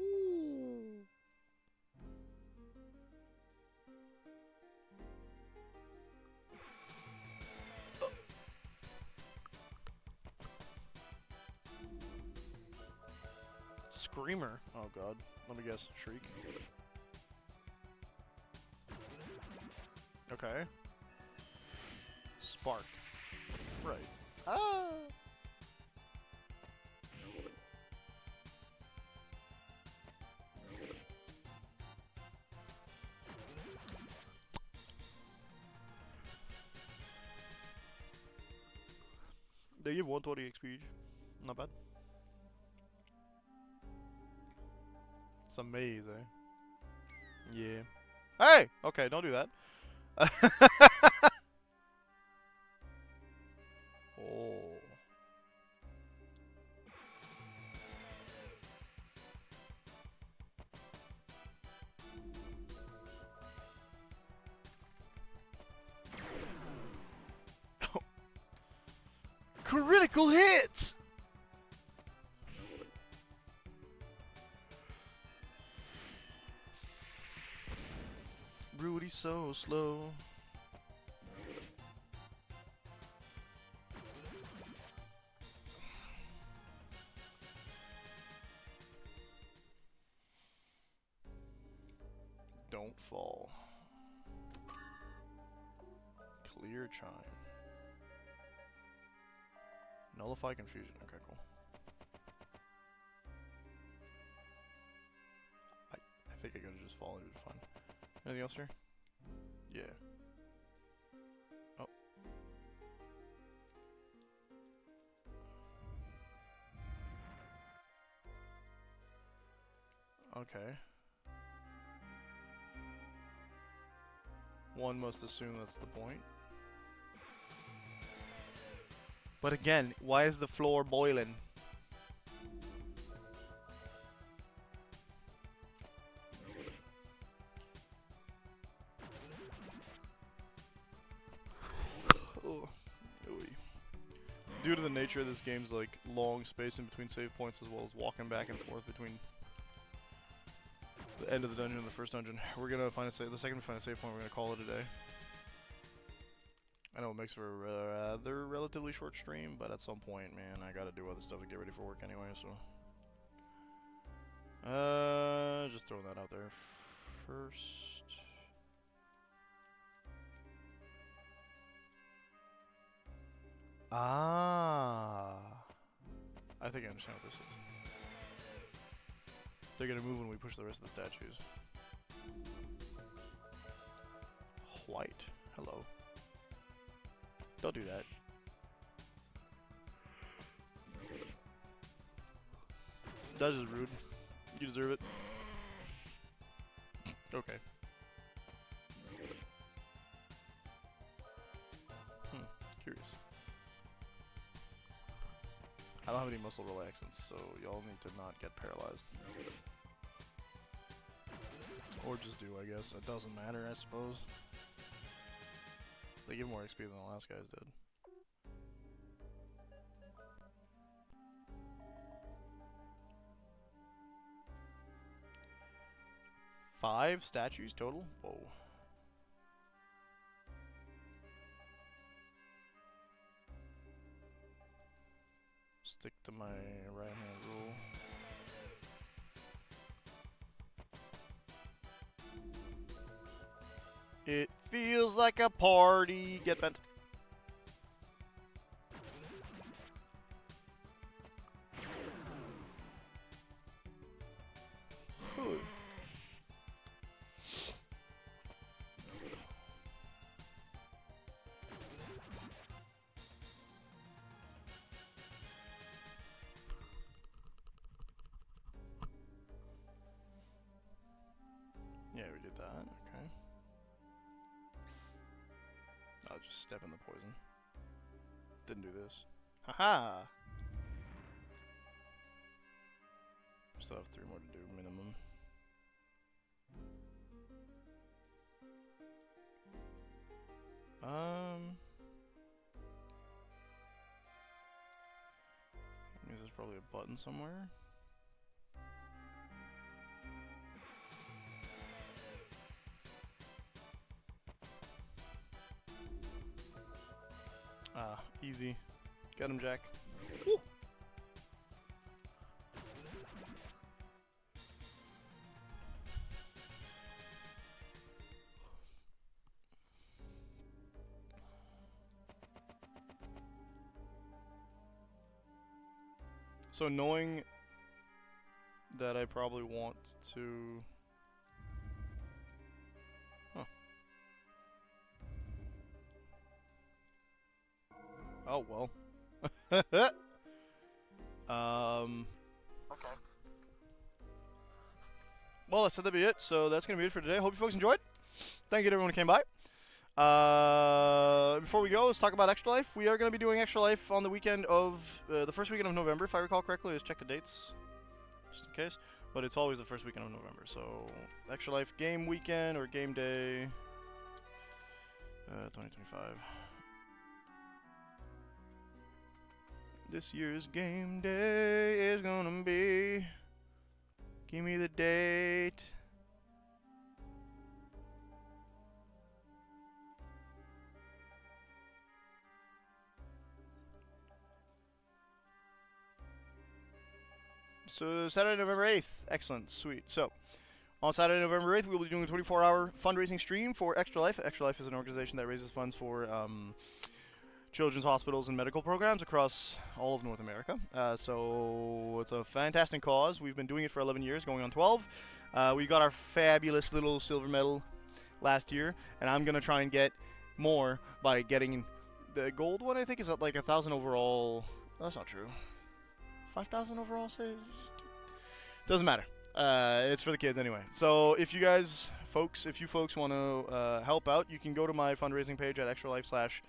S2: Screamer. Oh god. Let me guess. Shriek. Okay. Spark. Right. Ah! They give 120 XP each. Not bad. It's a maze, eh? Yeah. Hey! Okay, don't do that. Oh. Critical hit! Rudy's so slow. Don't fall. Clear chime. Nullify confusion. Okay, cool. I think I gotta just fall into it. Fine. Anything else here? Yeah. Oh. Okay. One must assume that's the point. But again, why is the floor boiling? Oh. Due to the nature of this game's like long space in between save points as well as walking back and forth between the end of the dungeon and the first dungeon, we're gonna find a save. The second we find a save point, we're gonna call it a day. I know it makes for a rather relatively short stream, but at some point, man, I gotta do other stuff to get ready for work anyway, so. Just throwing that out there first. Ah. I think I understand what this is. They're gonna move when we push the rest of the statues. White. Hello. Don't do that. That's just rude. You deserve it. Okay. Curious. I don't have any muscle relaxants, so y'all need to not get paralyzed. Or just do, I guess. It doesn't matter, I suppose. They give more XP than the last guys did. Five statues total? Whoa. Stick to my right hand rule. It feels like a party. Get bent. Ooh. Yeah, we did that. Okay. I'll just step in the poison. Didn't do this. Haha! Still have 3 more to do, minimum. That means there's probably a button somewhere. Ah, easy. Get him, Jack. Woo. So knowing that I probably want to... Huh. Oh, well. Okay. Well, that's that'd be it. So that's gonna be it for today. Hope you folks enjoyed. Thank you to everyone who came by. Before we go, let's talk about Extra Life. We are going to be doing Extra Life on the weekend of the first weekend of November, if I recall correctly. Let's check the dates, just in case. But it's always the first weekend of November. So Extra Life game weekend or game day, 2025. This year's game day is gonna be. Give me the date. So Saturday, November 8th. Excellent. Sweet. So on Saturday, November 8th, we will be doing a 24-hour fundraising stream for Extra Life. Extra Life is an organization that raises funds for children's hospitals and medical programs across all of North America. So it's a fantastic cause. We've been doing it for 11 years, going on 12. We got our fabulous little silver medal last year, and I'm going to try and get more by getting the gold one. I think is at like 1,000 overall. That's not true. 5,000 overall saves? Doesn't matter. It's for the kids anyway. So if you guys, folks, if you folks want to help out, you can go to my fundraising page at ExtraLife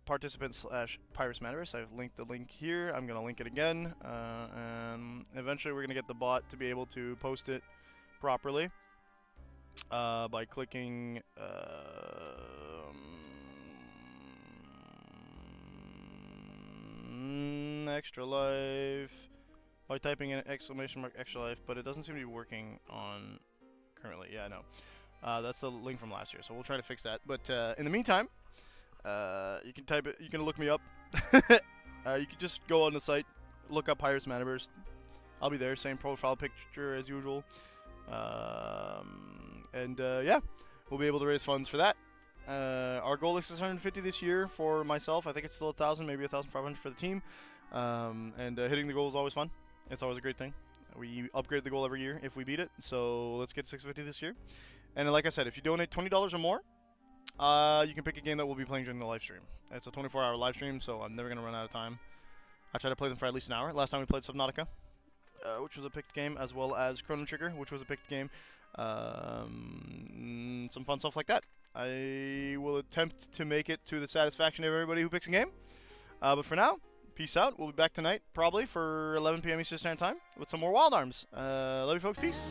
S2: /participant/PyrusManibus. I've linked the link here. I'm going to link it again. And eventually we're going to get the bot to be able to post it properly by clicking Extra Life by typing in exclamation mark Extra Life, but it doesn't seem to be working on currently. Yeah, no. That's the link from last year, so we'll try to fix that. But in the meantime, you can type it. You can look me up. You can just go on the site, look up Pyrus Maniverse. I'll be there. Same profile picture as usual. Yeah, we'll be able to raise funds for that. Our goal is 650 this year for myself. I think it's still 1,000, maybe 1,500 for the team. Hitting the goal is always fun. It's always a great thing. We upgrade the goal every year if we beat it. So let's get 650 this year. And like I said, if you donate $20 or more, you can pick a game that we'll be playing during the live stream. It's a 24-hour live stream, so I'm never going to run out of time. I try to play them for at least an hour. Last time we played Subnautica, which was a picked game, as well as Chrono Trigger, which was a picked game. Some fun stuff like that. I will attempt to make it to the satisfaction of everybody who picks a game. But for now, peace out. We'll be back tonight, probably, for 11 p.m. Eastern Standard Time with some more Wild Arms. Love you folks. Peace.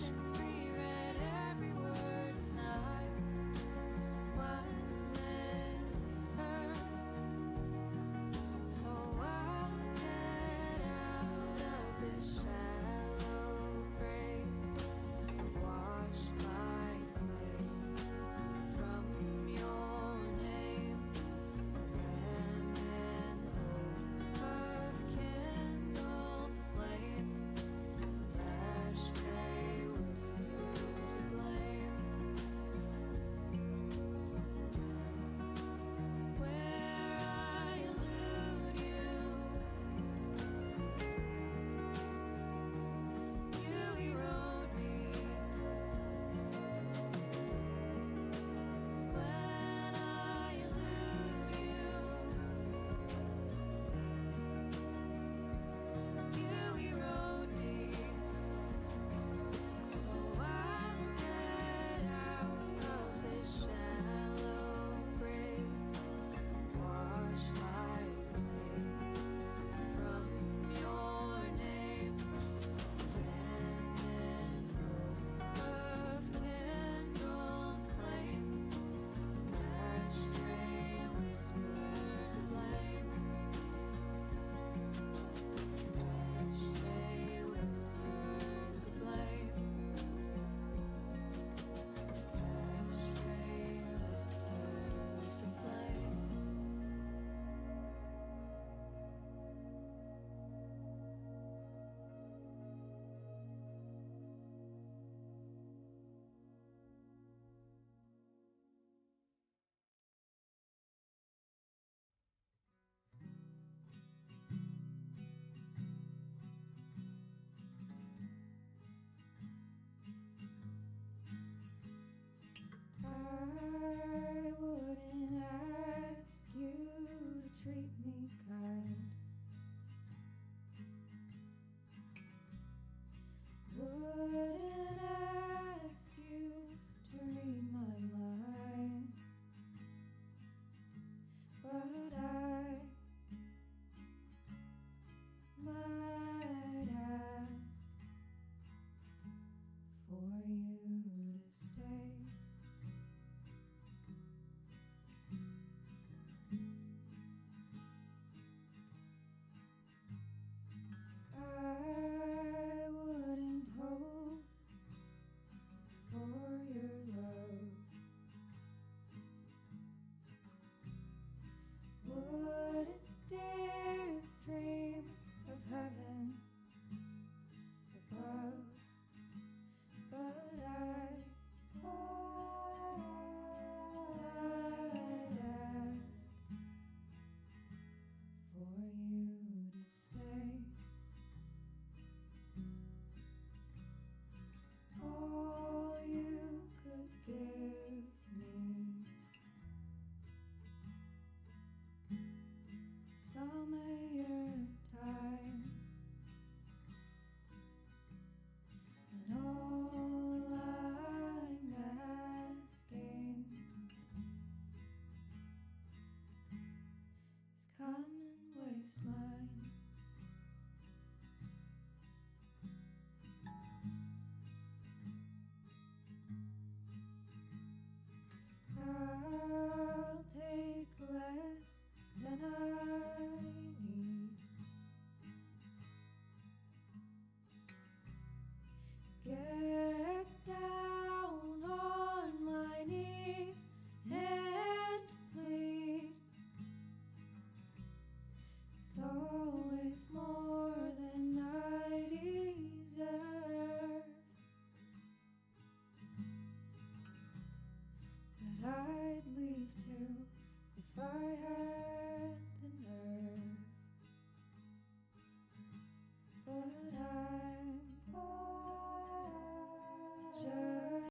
S1: I wouldn't ask you to treat me kind. Wouldn't ask you to read my mind. But I might ask for you to stay. I wouldn't hope for your love. Wouldn't dare dream of heaven above. But I might ask for you to stay. All you could give me, some of your time, and all I'm asking is come and waste mine. I'll take less than I need. Get down on my knees and plead. It's always more than I deserve, that I'd leave too if I had